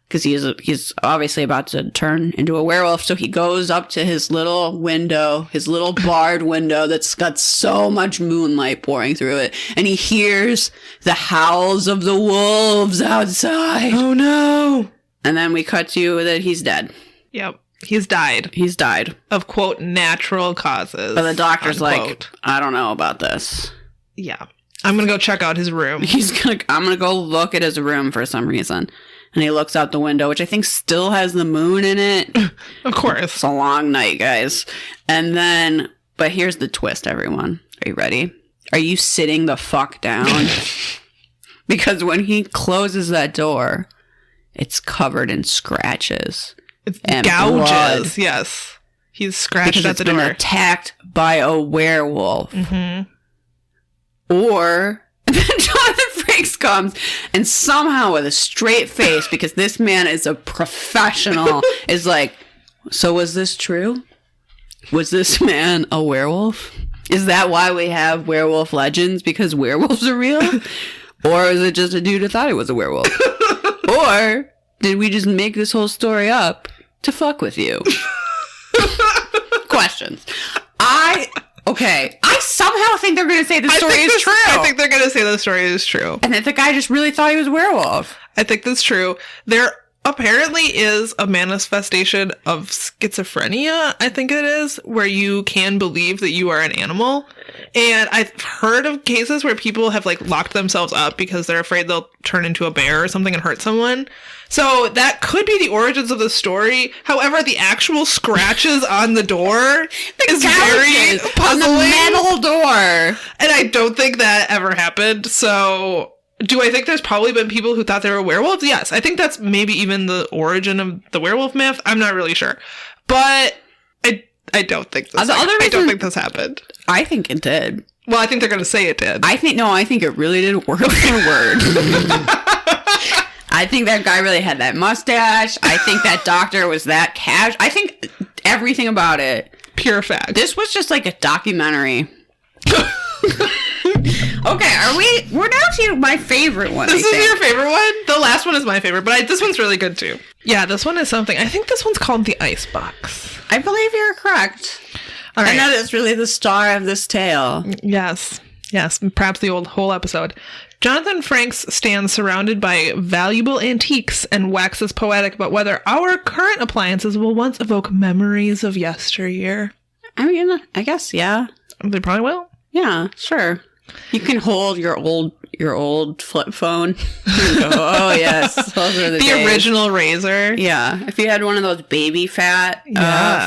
Because he's obviously about to turn into a werewolf. So he goes up to his little window, his little barred window that's got so much moonlight pouring through it. And he hears the howls of the wolves outside. Oh, no. And then we cut to that he's dead. Yep. He's died. He's died. Of, quote, natural causes. But the doctor's unquote. like, I don't know about this. Yeah. I'm going to go check out his room. I'm going to go look at his room for some reason. And he looks out the window, which I think still has the moon in it. Of course. It's a long night, guys. And then, but here's the twist, everyone. Are you ready? Are you sitting the fuck down? Because when he closes that door, it's covered in scratches. It's and gouges. blood. Yes. He's scratched Because at it's the been door. attacked by a werewolf. Mm-hmm. Or Jonathan Frakes comes and somehow with a straight face, because this man is a professional, is like, so was this true? Was this man a werewolf? Is that why we have werewolf legends? Because werewolves are real? Or is it just a dude who thought he was a werewolf? Or did we just make this whole story up to fuck with you? Questions. Okay, I somehow think they're going to say the story is true. I think they're going to say the story is true. And that the guy just really thought he was a werewolf. I think that's true. There apparently is a manifestation of schizophrenia, I think it is, where you can believe that you are an animal. And I've heard of cases where people have like locked themselves up because they're afraid they'll turn into a bear or something and hurt someone. So that could be the origins of the story. However, the actual scratches on the door is very puzzling. On the metal door. And I don't think that ever happened. So do I think there's probably been people who thought they were werewolves? Yes. I think that's maybe even the origin of the werewolf myth. I'm not really sure. But I don't think this I don't think this happened. I think it did. Well, I think they're going to say it did. I think it really did word for word. I think that guy really had that mustache. I think that doctor was that casual. I think everything about it. Pure fact. This was just like a documentary. Okay, we're down to my favorite one. This is your favorite one? The last one is my favorite, but this one's really good too. Yeah, this one is something. I think this one's called the Icebox. I believe you're correct. All right. I know that's really the star of this tale. Yes, perhaps the whole episode. Jonathan Frakes stands surrounded by valuable antiques and waxes poetic about whether our current appliances will once evoke memories of yesteryear. I mean, I guess, yeah. They probably will. Yeah, sure. You can hold your old flip phone. And go, oh yes, those are the days. Original Razor. Yeah, if you had one of those baby fat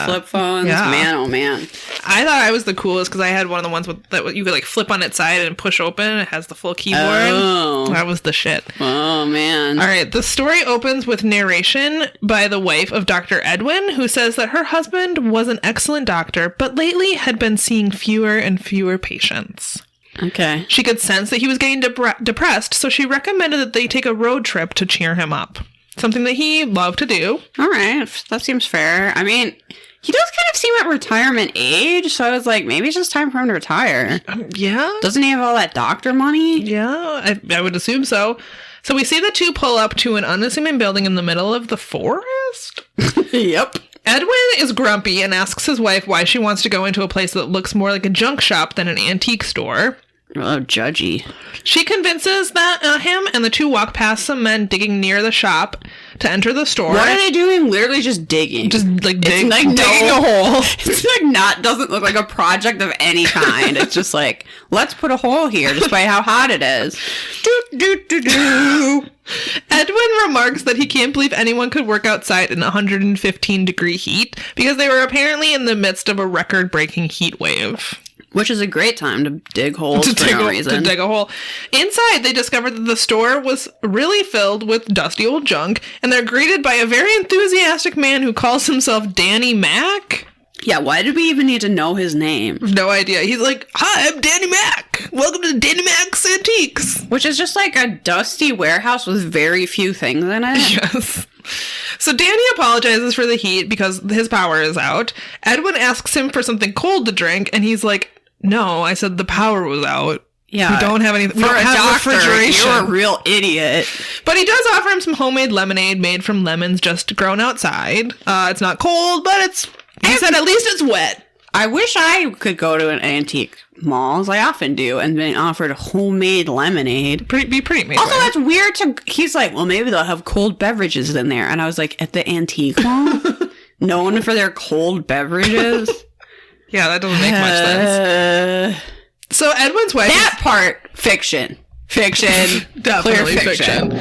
flip phones, man, oh man. I thought I was the coolest because I had one of the ones that you could like flip on its side and push open. It has the full keyboard. Oh, that was the shit. Oh man. All right, the story opens with narration by the wife of Dr. Edwin, who says that her husband was an excellent doctor, but lately had been seeing fewer and fewer patients. Okay. She could sense that he was getting depressed, so she recommended that they take a road trip to cheer him up. Something that he loved to do. All right, that seems fair. I mean, he does kind of seem at retirement age, so I was like, maybe it's just time for him to retire. Yeah? Doesn't he have all that doctor money? Yeah, I would assume so. So we see the two pull up to an unassuming building in the middle of the forest. Yep. Edwin is grumpy and asks his wife why she wants to go into a place that looks more like a junk shop than an antique store. Oh, judgy. She convinces him, and the two walk past some men digging near the shop to enter the store. What are they doing? Literally just digging. Just like, digging a hole. It's like doesn't look like a project of any kind. It's just like, let's put a hole here despite how hot it is. Edwin remarks that he can't believe anyone could work outside in 115-degree heat because they were apparently in the midst of a record-breaking heat wave. Which is a great time to dig holes for no reason. To dig a hole. Inside, they discovered that the store was really filled with dusty old junk, and they're greeted by a very enthusiastic man who calls himself Danny Mac. Yeah, why did we even need to know his name? No idea. He's like, "Hi, I'm Danny Mac. Welcome to Danny Mac's Antiques." Which is just like a dusty warehouse with very few things in it. Yes. So Danny apologizes for the heat because his power is out. Edwin asks him for something cold to drink, and he's like, "No, I said the power was out. Yeah. We don't have anything. We For don't a have doctor, refrigeration." you're a real idiot. But he does offer him some homemade lemonade made from lemons just grown outside. It's not cold, but he said at least it's wet. I wish I could go to an antique mall, as I often do, and been offered homemade lemonade. Be pretty amazing. Also, that's weird he's like, well, maybe they'll have cold beverages in there. And I was like, at the antique mall? Known for their cold beverages? Yeah, that doesn't make much sense. So Edwin's wife... That part, fiction. Fiction. Definitely Clear fiction.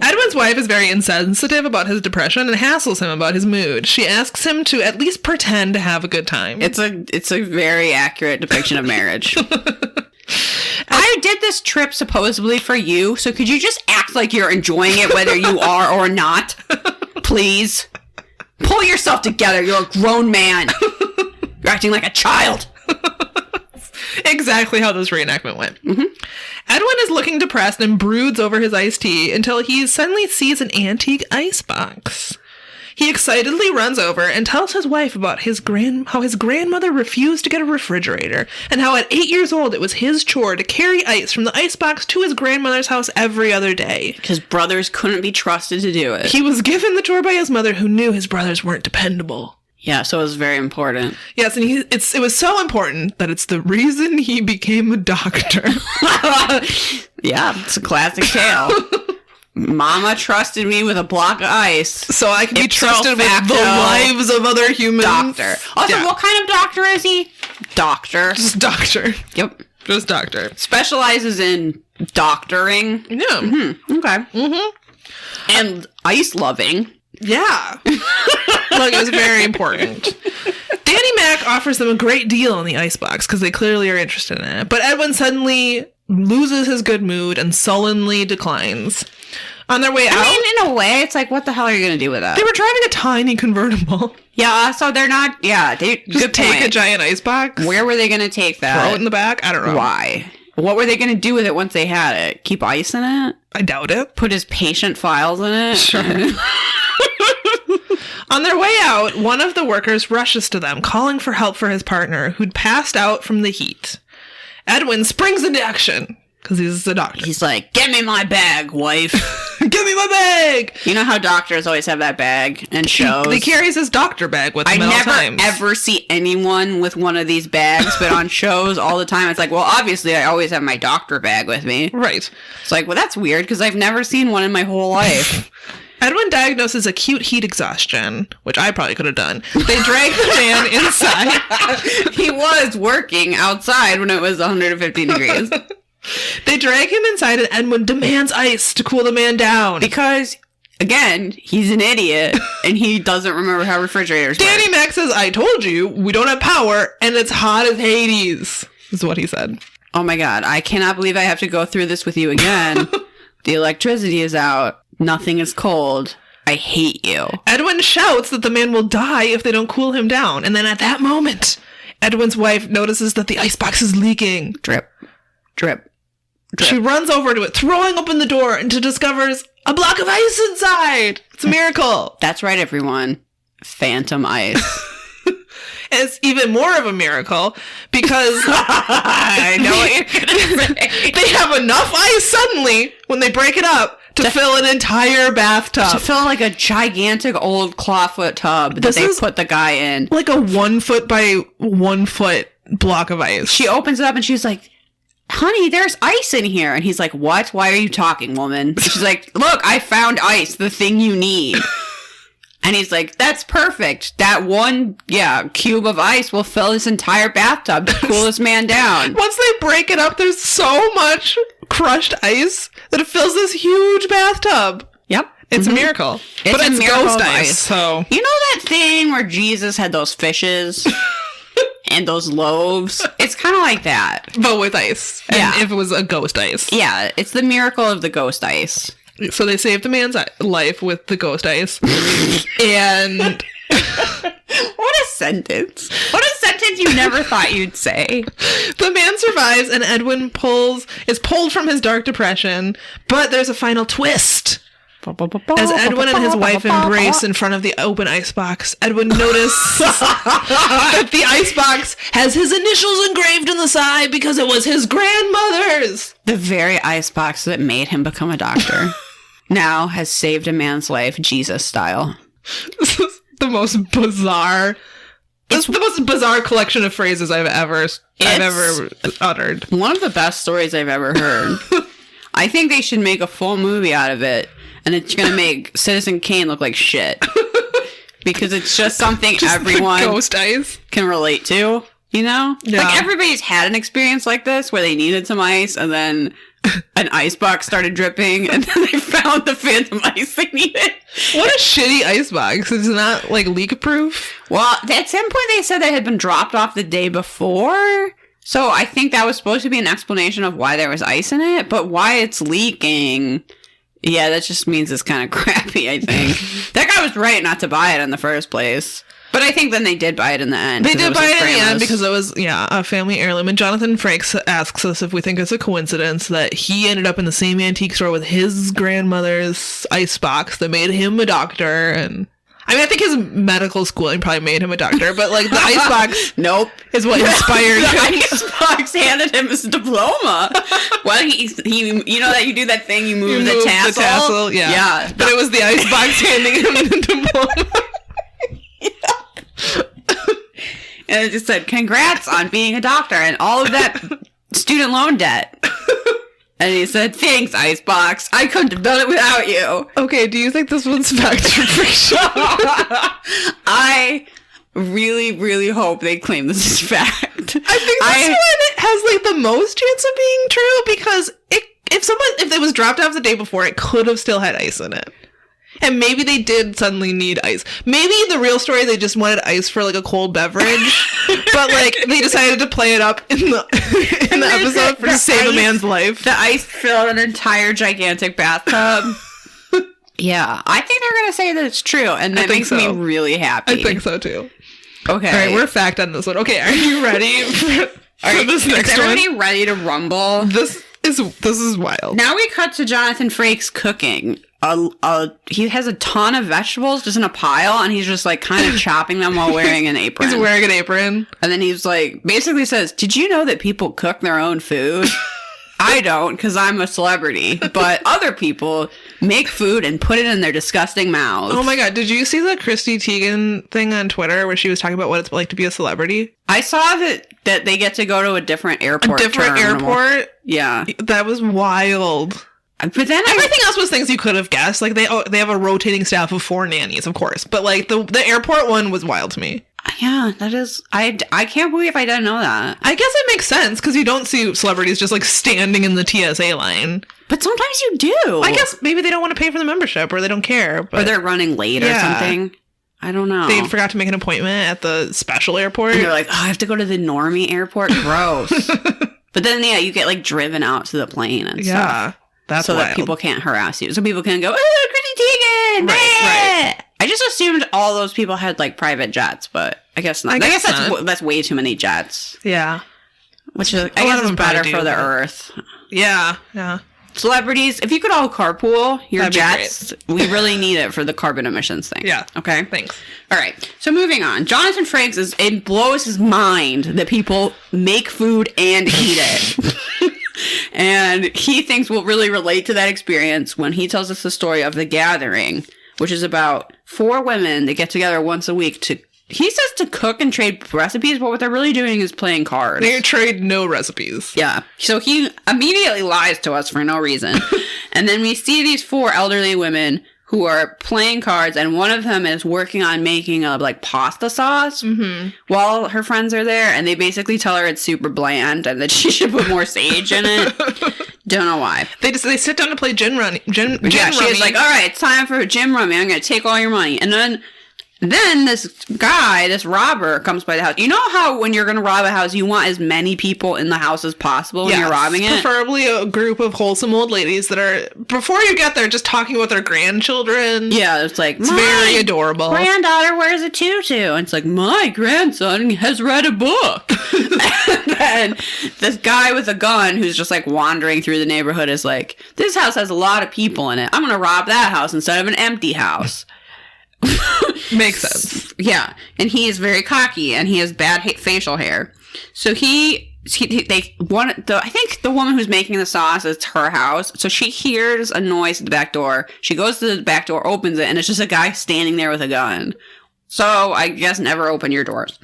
Edwin's wife is very insensitive about his depression and hassles him about his mood. She asks him to at least pretend to have a good time. It's a very accurate depiction of marriage. I did this trip supposedly for you, so could you just act like you're enjoying it whether you are or not? Please. Pull yourself together. You're a grown man. You're acting like a child. Exactly how this reenactment went. Mm-hmm. Edwin is looking depressed and broods over his iced tea until he suddenly sees an antique icebox. He excitedly runs over and tells his wife about how his grandmother refused to get a refrigerator, and how at 8 years old it was his chore to carry ice from the icebox to his grandmother's house every other day. Because brothers couldn't be trusted to do it. He was given the chore by his mother, who knew his brothers weren't dependable. Yeah, so it was very important. Yes, and it was so important that it's the reason he became a doctor. Yeah, it's a classic tale. Mama trusted me with a block of ice. So I can be Ipso trusted with facto the lives of other humans. Doctor. Also, Yeah. what kind of doctor is he? Doctor. Just doctor. Yep. Just doctor. Specializes in doctoring. Yeah. Okay. Mm-hmm. And ice loving. Yeah. Look, it was very important. Danny Mac offers them a great deal on the icebox because they clearly are interested in it. But Edwin suddenly loses his good mood and sullenly declines. On their way out... I mean, in a way, it's like, what the hell are you going to do with that? They were driving a tiny convertible. Yeah, so they're not... Yeah, they Just good take point. a giant icebox. Where were they going to take that? Throw it in the back? I don't know. Why? What were they going to do with it once they had it? Keep ice in it? I doubt it. Put his patient files in it? Sure. On their way out, one of the workers rushes to them, calling for help for his partner, who'd passed out from the heat. Edwin springs into action, because he's a doctor. He's like, get me my bag, wife. Give me my bag! You know how doctors always have that bag in shows? He carries his doctor bag with I him at all never times. ever see anyone with one of these bags, but on shows all the time, it's like, well, obviously I always have my doctor bag with me. Right. It's like, well, that's weird because I've never seen one in my whole life. Edwin diagnoses acute heat exhaustion, which I probably could have done. They drag the man inside. He was working outside when it was 115 degrees. They drag him inside and Edwin demands ice to cool the man down. Because, again, he's an idiot and he doesn't remember how refrigerators work. Danny Mac says, I told you, we don't have power and it's hot as Hades, is what he said. Oh my god, I cannot believe I have to go through this with you again. The electricity is out. Nothing is cold. I hate you. Edwin shouts that the man will die if they don't cool him down. And then at that moment, Edwin's wife notices that the icebox is leaking. Drip. Drip. Drip. She runs over to it, throwing open the door, and discovers a block of ice inside. It's a miracle. That's right, everyone. Phantom ice. It's even more of a miracle because I know what you're going to say. they have enough ice suddenly when they break it up to fill an entire bathtub. To fill like a gigantic old clawfoot tub that This they is- put the guy in. Like a 1 foot by 1 foot block of ice. She opens it up and she's like, honey, there's ice in here. And he's like, what? Why are you talking, woman? And she's like, look, I found ice, the thing you need. And he's like, that's perfect. That one, cube of ice will fill this entire bathtub to cool this man down. Once they break it up, there's so much crushed ice that it fills this huge bathtub. Yep. It's a miracle. It's But a it's miracle ghost of ice, ice. so... You know that thing where Jesus had those fishes and those loaves? It's kind of like that. But with ice. And Yeah. if it was a ghost ice. Yeah, it's the miracle of the ghost ice. So they saved the man's life with the ghost ice. And What a sentence. What a sentence you never thought you'd say. The man survives and Edwin is pulled from his dark depression, but there's a final twist. As Edwin and his wife embrace in front of the open icebox, Edwin notices that the icebox has his initials engraved in the side because it was his grandmother's. The very icebox that made him become a doctor now has saved a man's life, Jesus style. This is the most bizarre. It's the most bizarre collection of phrases I've ever uttered. One of the best stories I've ever heard. I think they should make a full movie out of it. And it's going to make Citizen Kane look like shit. Because it's just something everyone ghost ice can relate to, you know? Yeah. Like, everybody's had an experience like this where they needed some ice and then an icebox started dripping and then they found the phantom ice they needed. What a shitty icebox. It's not, like, leak-proof. Well, at some point they said they had been dropped off the day before. So I think that was supposed to be an explanation of why there was ice in it. But why it's leaking... Yeah, that just means it's kind of crappy, I think. That guy was right not to buy it in the first place. But I think then they did buy it in the end. They did buy it in the end because it was, a family heirloom. And Jonathan Frakes asks us if we think it's a coincidence that he ended up in the same antique store with his grandmother's icebox that made him a doctor. And I mean, I think his medical schooling probably made him a doctor, but like the icebox nope, is what inspired him. The icebox handed him his diploma. Well, he you know that you do that thing, you move the tassel? Yeah. But it was the icebox handing him the diploma. And it just said, congrats on being a doctor and all of that student loan debt. And he said, thanks, Icebox. I couldn't have done it without you. Okay, do you think this one's fact or fiction? I really, really hope they claim this is fact. I think this one has like the most chance of being true because if it was dropped off the day before, it could have still had ice in it. And maybe they did suddenly need ice. Maybe the real story, they just wanted ice for like a cold beverage. But like they decided to play it up in the episode to save a man's life. The ice filled an entire gigantic bathtub. Yeah, I think they're going to say that it's true. And that makes me really happy. I think so too. Okay. All right, we're fact on this one. Okay, are you ready for this next one? Is everybody ready to rumble? This is wild. Now we cut to Jonathan Frakes cooking. He has a ton of vegetables just in a pile, and he's just like kind of chopping them while wearing an apron. He's wearing an apron. And then he's like, basically says, did you know that people cook their own food? I don't, because I'm a celebrity. But other people make food and put it in their disgusting mouths. Oh my god, did you see the Christy Teigen thing on Twitter where she was talking about what it's like to be a celebrity? I saw that they get to go to a different airport. Airport? Yeah. That was wild. But then everything else was things you could have guessed. Like they have a rotating staff of 4 nannies, of course. But like the airport one was wild to me. Yeah, that is. I can't believe I didn't know that. I guess it makes sense because you don't see celebrities just like standing in the TSA line. But sometimes you do. I guess maybe they don't want to pay for the membership or they don't care. But or they're running late or something. I don't know. They forgot to make an appointment at the special airport. And they're like, oh, I have to go to the normie airport. Gross. But then, you get like driven out to the plane and stuff. Yeah. That's so wild. That people can't harass you. So people can go, oh, Chrissy Teigen! Right. I just assumed all those people had like private jets, but I guess not. I guess that's way too many jets. Yeah. Which is, I guess is better for the earth. Yeah. Celebrities, if you could all carpool your jets, we really need it for the carbon emissions thing. Yeah. Okay? Thanks. All right. So moving on. Jonathan Frakes, it blows his mind that people make food and eat it. And he thinks we'll really relate to that experience when he tells us the story of The Gathering, which is about 4 women that get together once a week he says to cook and trade recipes, but what they're really doing is playing cards. They trade no recipes. Yeah. So he immediately lies to us for no reason. And then we see these 4 elderly women who are playing cards, and one of them is working on making a like pasta sauce while her friends are there, and they basically tell her it's super bland and that she should put more sage in it. Don't know why. They sit down to play gin rummy. She's like, all right, it's time for gin rummy. I'm going to take all your money. And then then this guy, this robber, comes by the house. You know how when you're going to rob a house, you want as many people in the house as possible when you're robbing it? Preferably a group of wholesome old ladies that are, before you get there, just talking about their grandchildren. Yeah, it's like, it's very adorable. Granddaughter wears a tutu. And it's like, my grandson has read a book. And then this guy with a gun who's just like wandering through the neighborhood is like, this house has a lot of people in it. I'm going to rob that house instead of an empty house. Makes sense. Yeah, and he is very cocky, and he has bad facial hair. So I think the woman who's making the sauce, it's her house. So she hears a noise at the back door. She goes to the back door, opens it, and it's just a guy standing there with a gun. So I guess never open your doors.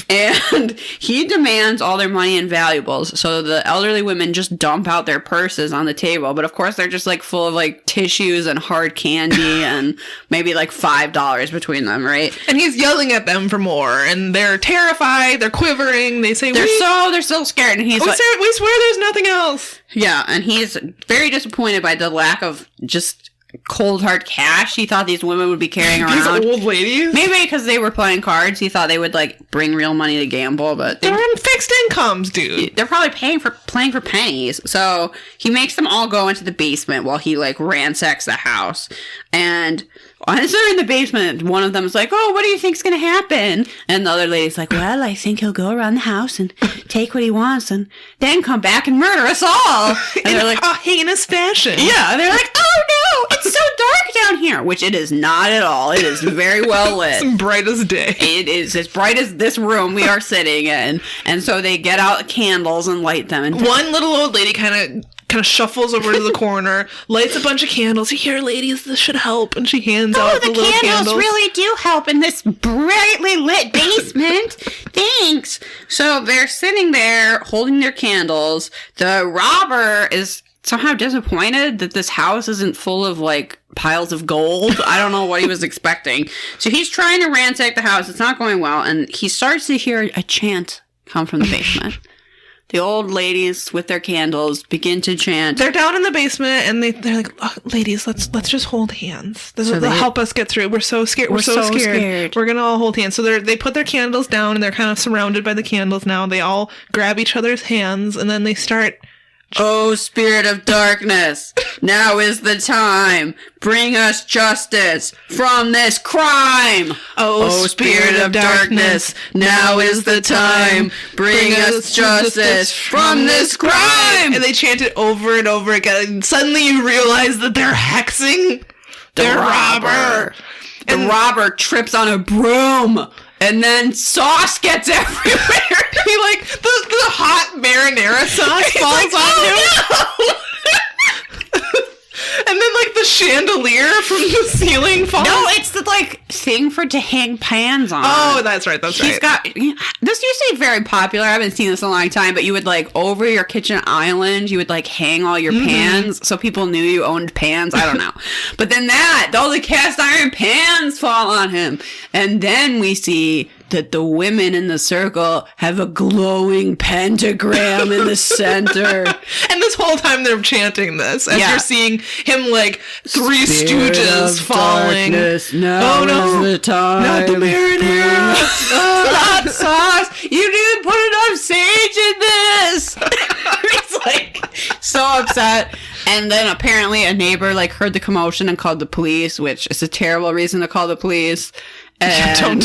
And he demands all their money and valuables. So the elderly women just dump out their purses on the table. But of course, they're just like full of like tissues and hard candy and maybe like $5 between them, right? And he's yelling at them for more. And they're terrified. They're quivering. They say, they're still scared. And he's like, we swear there's nothing else. Yeah. And he's very disappointed by the lack of just cold hard cash he thought these women would be carrying around. These old ladies? Maybe because they were playing cards, he thought they would like bring real money to gamble, but they're on fixed incomes, dude. They're probably playing for pennies. So he makes them all go into the basement while he like ransacks the house. And as they're in the basement, one of them is like, oh, what do you think's gonna happen? And the other lady's like, well, I think he'll go around the house and take what he wants and then come back and murder us all. And they're like, a heinous fashion. Yeah, they're like, oh no, it's so dark down here. Which it is not at all. It is very well lit. It's bright as day. It is as bright as this room we are sitting in. And so they get out candles and light them. And one little old lady kind of shuffles over to the corner, lights a bunch of candles. Here, ladies, this should help. And she hands out the little candles. The candles really do help in this brightly lit basement. Thanks. So they're sitting there holding their candles. The robber is somehow disappointed that this house isn't full of like piles of gold. I don't know what he was expecting. So he's trying to ransack the house. It's not going well. And he starts to hear a chant come from the basement. The old ladies with their candles begin to chant. They're down in the basement and they're like, oh, ladies, let's just hold hands. This will help us get through. We're so scared. We're so scared. We're going to all hold hands. So they put their candles down and they're kind of surrounded by the candles now. They all grab each other's hands and then they start, oh, spirit of darkness, now is the time. Bring us justice from this crime. Oh, spirit of darkness, now is the time. Bring us justice from this crime. And they chant it over and over again. And suddenly you realize that they're hexing their robber. The robber trips on a broom. And then sauce gets everywhere. He like the hot marinara sauce falls on him. And then like the chandelier from the ceiling falls. No, it's the like thing to hang pans on. Oh, that's right. This used to be very popular. I haven't seen this in a long time, but you would like over your kitchen island, you would like hang all your pans so people knew you owned pans. I don't know. But then all the cast iron pans fall on him. And then we see that the women in the circle have a glowing pentagram in the center. And this whole time they're chanting this. As you're seeing him like Three Stooges falling. Darkness, now is the time. Not the marinara. Hot sauce. You didn't put enough sage in this. It's like so upset. And then apparently a neighbor like heard the commotion and called the police, which is a terrible reason to call the police. And don't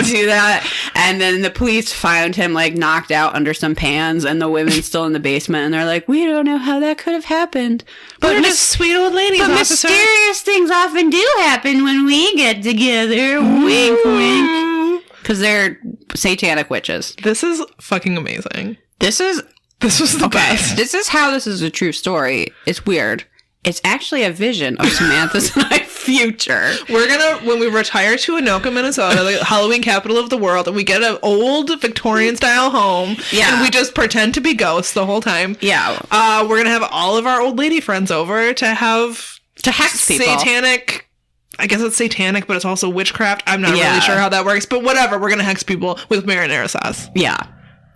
do that. And then the police found him like knocked out under some pans and the women still in the basement. And they're like, we don't know how that could have happened. But sweet old ladies, but mysterious things often do happen when we get together. Wink, wink. Because they're satanic witches. This is fucking amazing. This was the best. This is how this is a true story. It's weird. It's actually a vision of Samantha's and I future. We're gonna, when we retire to Anoka, Minnesota, the Halloween capital of the world, and we get an old Victorian style home, and we just pretend to be ghosts the whole time. Yeah. We're gonna have all of our old lady friends over to hex people. Satanic. I guess it's satanic, but it's also witchcraft. I'm not really sure how that works, but whatever. We're gonna hex people with marinara sauce. Yeah.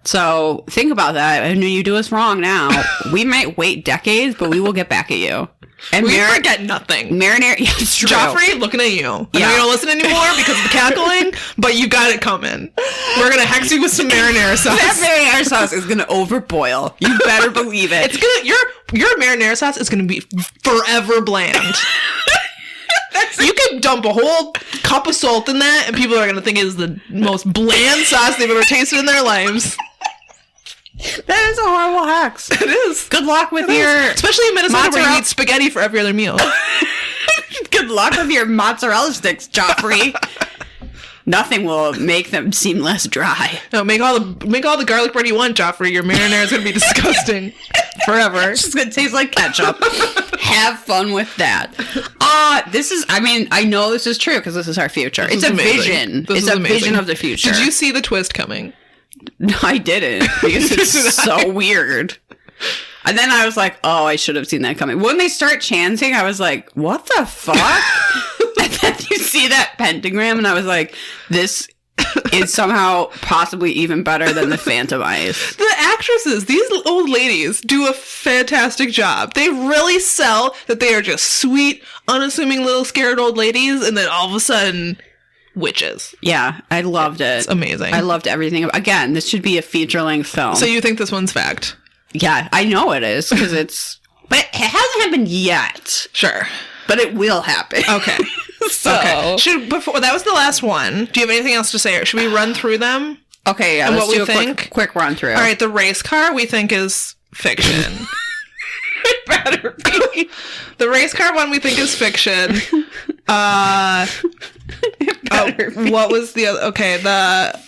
So think about that. And when you do us wrong now, we might wait decades, but we will get back at you. And We forget nothing. Marinara, yeah, it's true. Joffrey, looking at you. I know Yeah. you don't listen anymore because of the cackling, but you got it coming. We're gonna hex you with some marinara sauce. That marinara sauce is gonna overboil. You better believe it. It's gonna your marinara sauce is gonna be forever bland. You could dump a whole cup of salt in that, and people are gonna think it is the most bland sauce they've ever tasted in their lives. That is a horrible hex. It is. Good luck with your Especially in Minnesota where you mozzarella- eat spaghetti for every other meal. good luck with your mozzarella sticks, Joffrey. Nothing will make them seem less dry. No, make all the garlic bread you want, Joffrey. Your marinara is gonna be disgusting forever. It's just gonna taste like ketchup. Have fun with that. I know this is true because this is our future. This It's is a amazing. vision. This It's is a amazing. vision of the future. Did you see the twist coming? No, I didn't because it's so weird. And then I was like, oh, I should have seen that coming. When they start chanting, I was like, what the fuck? And then you see that pentagram, and I was like, this is somehow possibly even better than the Phantom Eyes. The actresses, these old ladies, do a fantastic job. They really sell that they are just sweet, unassuming little scared old ladies, and then all of a sudden, witches. Yeah, I loved it. It's amazing. I loved everything. Again, this should be a feature-length film. So you think this one's fact? Yeah, I know it is because it's... But it hasn't happened yet. Sure. But it will happen. Okay. So... Okay. Before that was the last one. Do you have anything else to say, or should we run through them? Okay, yeah, And let's what do we a think? quick run through. All right, the race car we think is fiction. Better be. The race car one we think is fiction. What was the other? Okay, the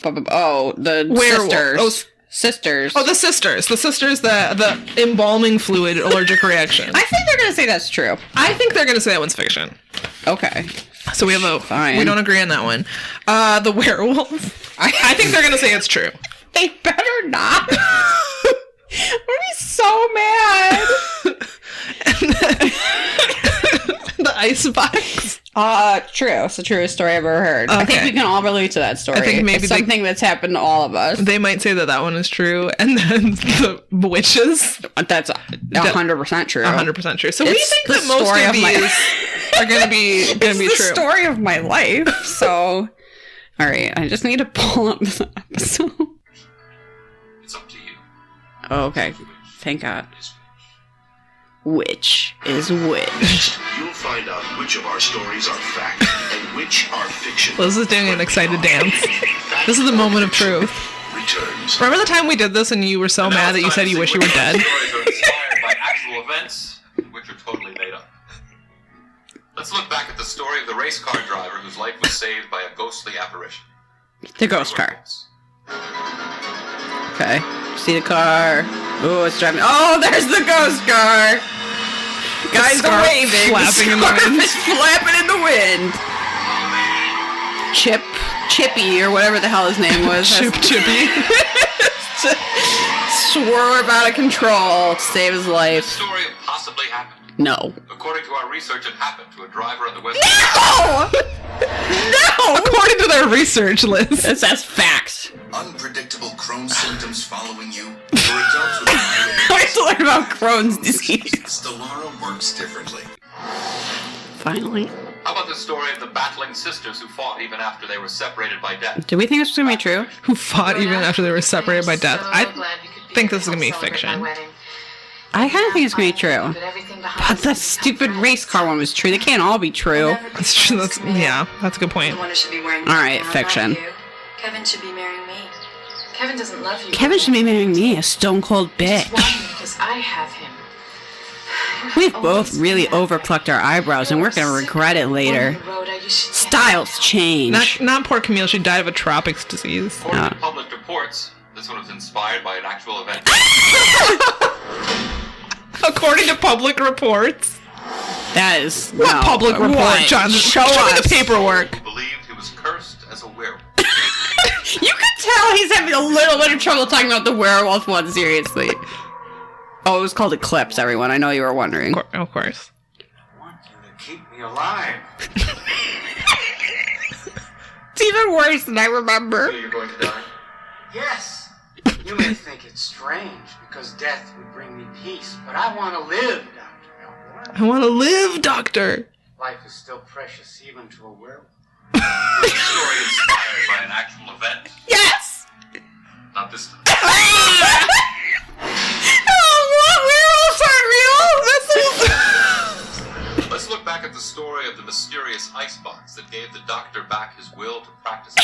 The Werewolf. sisters. Oh, Sisters. the sisters. The sisters, the embalming fluid allergic reaction. I think they're going to say that's true. I think they're going to say that one's fiction. Okay. So we have a... Fine. We don't agree on that one. The werewolf. I think they're going to say it's true. They better not. I'm going to be so mad. The icebox. True. It's the truest story I've ever heard. I think Okay. we can all relate to that story. I think maybe it's they- something that's happened to all of us. They might say that one is true. And then the witches. That's 100% true. 100% true. So we It's think the that most story of of my- these are going to be It's the true. story of my life. So, all right. I just need to pull up this episode. It's up to you. Oh, okay. Thank God. Which is which? You'll find out which of our stories are fact and which are fiction. Liz is doing an excited dance. This is the moment of truth. Returns. Remember the time we did this and you were so mad that you said you wish you were dead? Stories are inspired by actual events, which are totally made up. Let's look back at the story of the race car driver whose life was saved by a ghostly apparition. The ghost car. Okay. See the car. Oh, it's driving. Oh, there's the ghost car. Guys are scarf waving. flapping in the scarf wind. is flapping in the wind. Chippy, or whatever the hell his name was. Chippy. Swerve out of control to save his This life. story possibly happened. No. According to our research, it happened to a driver on the West No! No! According to their research, Liz. That's facts. Unpredictable Crohn's symptoms following you. For adults with I have to learn about Crohn's disease. Stelara works differently. Finally. How about the story of the battling sisters who fought even after they were separated by death? Do we think this is going to be true? Who fought even after they were separated by death. I think this is going to be fiction. I kind of think it's going to be true. But the stupid race car one was true. They can't all be true. That's true. That's a good point. All right, fiction. Kevin should be marrying me. Kevin doesn't love you. Kevin should be marrying me, a stone cold bitch. Because I have him. We've both really overplucked our eyebrows, and we're going to regret it later. Styles change. Not poor Camille. She died of a tropics disease. According to published reports, this one was inspired by an actual event. According to public reports. That is What no. public report, What? John? Show me us. the paperwork. Who believed he was cursed as a werewolf. You can tell he's having a little bit of trouble talking about the werewolf one seriously. Oh, it was called Eclipse, everyone. I know you were wondering. Of course. I want you to keep me alive. It's even worse than I remember. You're going to die? Yes. You may think it's strange because death would bring me peace, but I want to live, Dr. Melbourne. I want to live, Doctor. Life is still precious even to a werewolf. Is the story inspired by an actual event? Yes! Not this time. Let's look back at the story of the mysterious icebox that gave the doctor back his will to practice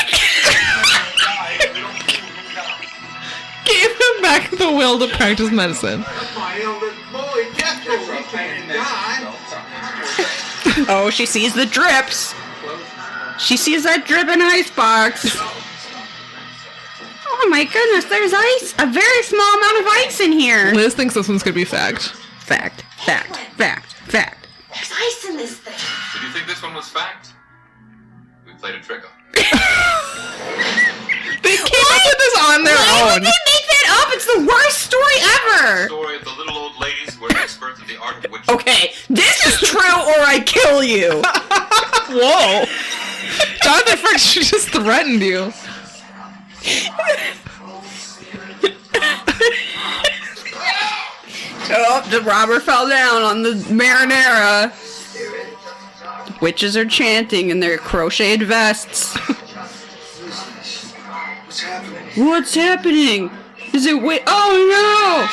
Gave him back the will to practice medicine. Oh, she sees the drips. She sees that drip in icebox. Oh my goodness, there's ice. A very small amount of ice in here. Liz thinks this one's gonna be fact. Fact, fact, fact, fact. There's ice in this thing. Did you think this one was fact? We played a trick on. They came up with this on their Why own. would they make that up? It's the worst story The ever. story of the little old ladies who are experts in the art of witchcraft. Okay, this is true or I kill you. Whoa. Jonathan Frakes, she just threatened you. Oh, the robber fell down on the marinara. Witches are chanting in their crocheted vests. What's happening? What's happening? Is it oh no!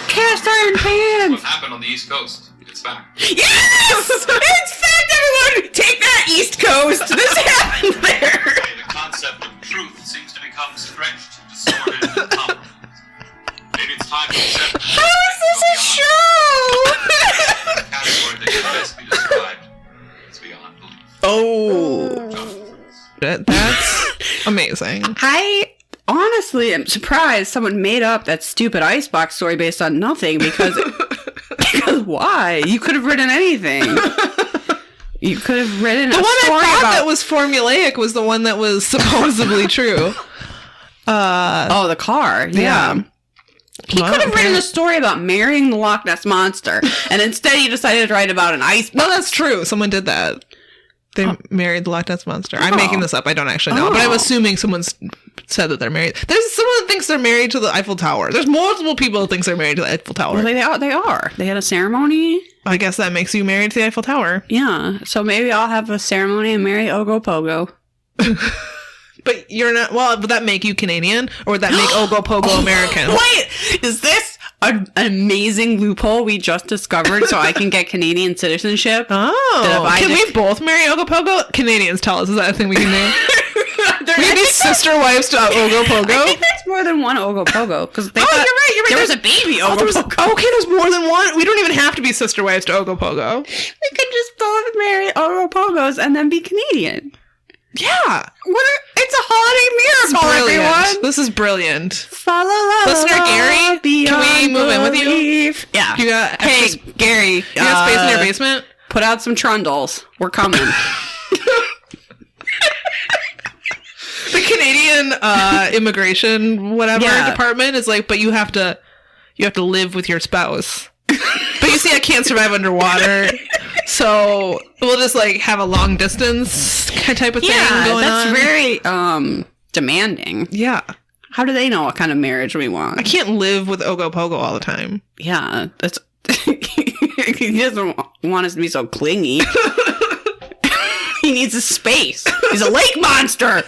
Cast iron What pans! happened on the East Coast? It's fact. Yes! It's fact, everyone! Take that, East Coast! This happened there! The concept of truth seems to become stretched, distorted, and compromised. Maybe it's time to accept. How is this a show? The category that can best be described as beyond belief. Oh. That's amazing. I honestly am surprised someone made up that stupid icebox story based on nothing because why? You could have written anything. You could have written The a one I story thought about that was formulaic was the one that was supposedly true. the car. Yeah. He Well, could have written apparently- a story about marrying the Loch Ness Monster, and instead he decided to write about an ice. No, that's true. Someone did that. They married the Loch Ness Monster. I'm Oh. making this up. I don't actually know, but I'm Oh. assuming someone's said that they're married. There's someone that thinks they're married to the Eiffel Tower. There's multiple people that thinks they're married to the Eiffel Tower. Well, they are. They had a ceremony. I guess that makes you married to the Eiffel Tower. Yeah. So maybe I'll have a ceremony and marry Ogopogo. But you're not. Well, would that make you Canadian, or would that make Ogopogo American? Wait, is this an amazing loophole we just discovered so I can get Canadian citizenship? Oh, can we both marry Ogopogo? Canadians, tell us. Is that a thing we can do? We can be sister wives to Ogopogo. I think there's more than one Ogopogo because You're right. There was a baby Ogopogo. Okay, there's more than one. We don't even have to be sister wives to Ogopogo. We could just both marry Ogopogos and then be Canadian. Yeah. It's a holiday miracle, everyone. This is brilliant. Follow love. Listener Gary, can we move in with you? Yeah. You got Hey, Gary. You got space in your basement? Put out some trundles. We're coming. The Canadian immigration department is like, but you have to live with your spouse. But you see, I can't survive underwater, so we'll just like have a long distance type of thing going on. That's very demanding. Yeah. How do they know what kind of marriage we want? I can't live with Ogopogo all the time. Yeah, that's. He doesn't want us to be so clingy. He needs a space. He's a lake monster.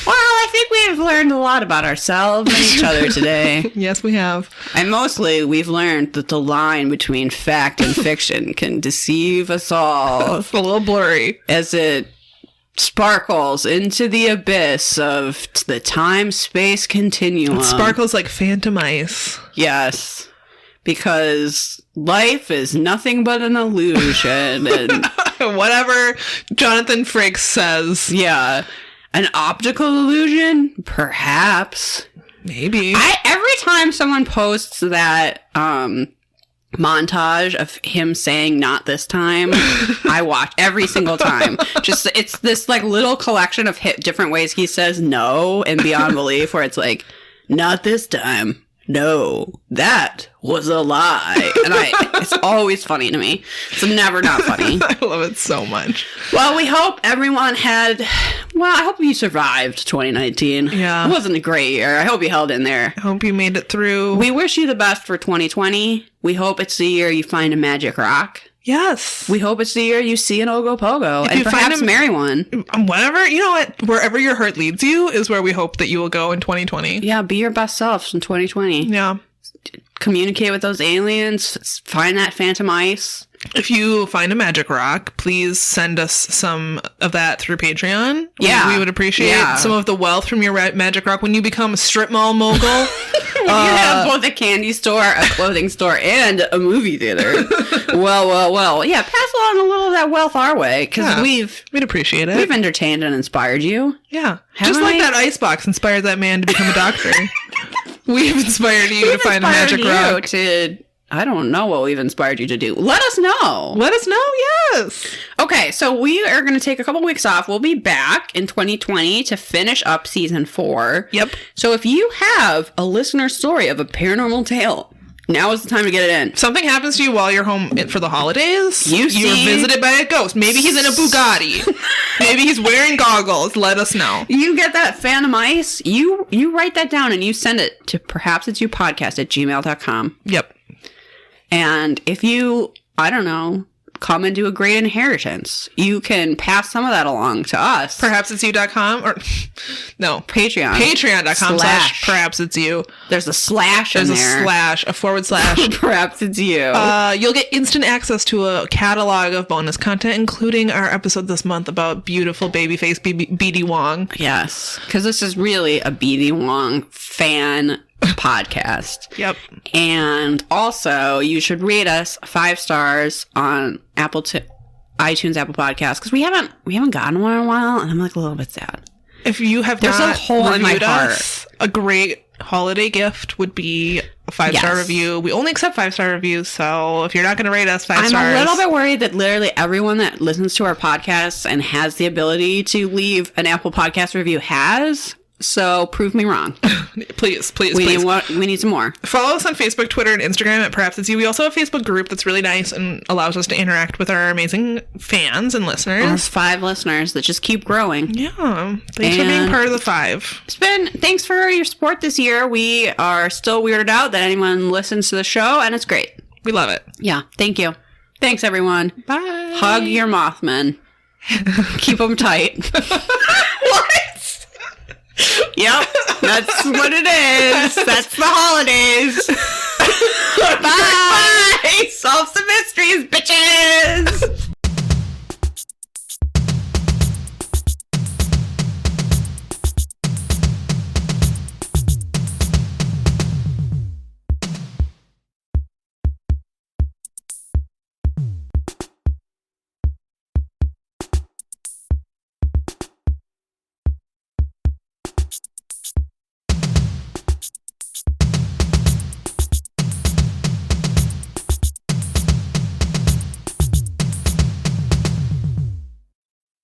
Well, I think we've learned a lot about ourselves and each other today. Yes, we have. And mostly, we've learned that the line between fact and fiction can deceive us all. It's a little blurry. As it sparkles into the abyss of the time-space continuum. It sparkles like phantom ice. Yes. Because life is nothing but an illusion. And whatever Jonathan Frakes says. Yeah. An optical illusion? Perhaps. Maybe. Every time someone posts that montage of him saying not this time, I watch every single time. Just it's this like little collection of different ways he says no and beyond belief where it's like, not this time. no, that was a lie. And it's always funny to me. It's never not funny. I love it so much. Well, we hope everyone I hope you survived 2019. Yeah. It wasn't a great year. I hope you held in there. I hope you made it through. We wish you the best for 2020. We hope it's the year you find a magic rock. Yes. We hope it's the year you see an Ogopogo and perhaps marry one. Whatever, you know what? Wherever your heart leads you is where we hope that you will go in 2020. Yeah, be your best selves in 2020. Yeah. Communicate with those aliens. Find that phantom ice. If you find a magic rock, please send us some of that through Patreon. Yeah. We would appreciate some of the wealth from your magic rock when you become a strip mall mogul. You have both a candy store, a clothing store, and a movie theater. Well. Yeah, pass along a little of that wealth our way, because we'd appreciate it. We've entertained and inspired you. Yeah. Just like that icebox inspired that man to become a doctor. We've inspired you to find a magic rock. I don't know what we've inspired you to do. Let us know. Let us know, yes. Okay, so we are going to take a couple weeks off. We'll be back in 2020 to finish up season 4. Yep. So if you have a listener story of a paranormal tale, now is the time to get it in. Something happens to you while you're home for the holidays. You're visited by a ghost. Maybe he's in a Bugatti. Maybe he's wearing goggles. Let us know. You get that phantom ice. You write that down and you send it to perhapsitsyouPodcast@gmail.com. Yep. And if you, I don't know, come and do a great inheritance, you can pass some of that along to us. Perhapsitsyou.com or no, Patreon. Patreon.com/perhapsitsyou. There's a slash in there. There's a / /. Perhaps it's you. You'll get instant access to a catalog of bonus content, including our episode this month about beautiful babyface BD Wong. Yes, because this is really a BD Wong fan podcast. Yep. And also, you should rate us 5 stars on iTunes, Apple Podcasts, because we haven't gotten one in a while, and I'm like a little bit sad. If you have There's not a hole in my heart. A great holiday gift would be a 5-star review. We only accept 5-star reviews, so if you're not going to rate us 5 stars... I'm a little bit worried that literally everyone that listens to our podcasts and has the ability to leave an Apple Podcast review has... So prove me wrong. Please. We need some more. Follow us on Facebook, Twitter, and Instagram at Perhaps It's You. We also have a Facebook group that's really nice and allows us to interact with our amazing fans and listeners. Our 5 listeners that just keep growing. Yeah. Thanks for being part of the 5. Thanks for your support this year. We are still weirded out that anyone listens to the show, and it's great. We love it. Yeah. Thank you. Thanks, everyone. Bye. Hug your Mothman. Keep them tight. What? Yep, that's what it is. That's the holidays. Bye. Solve some mysteries, bitch.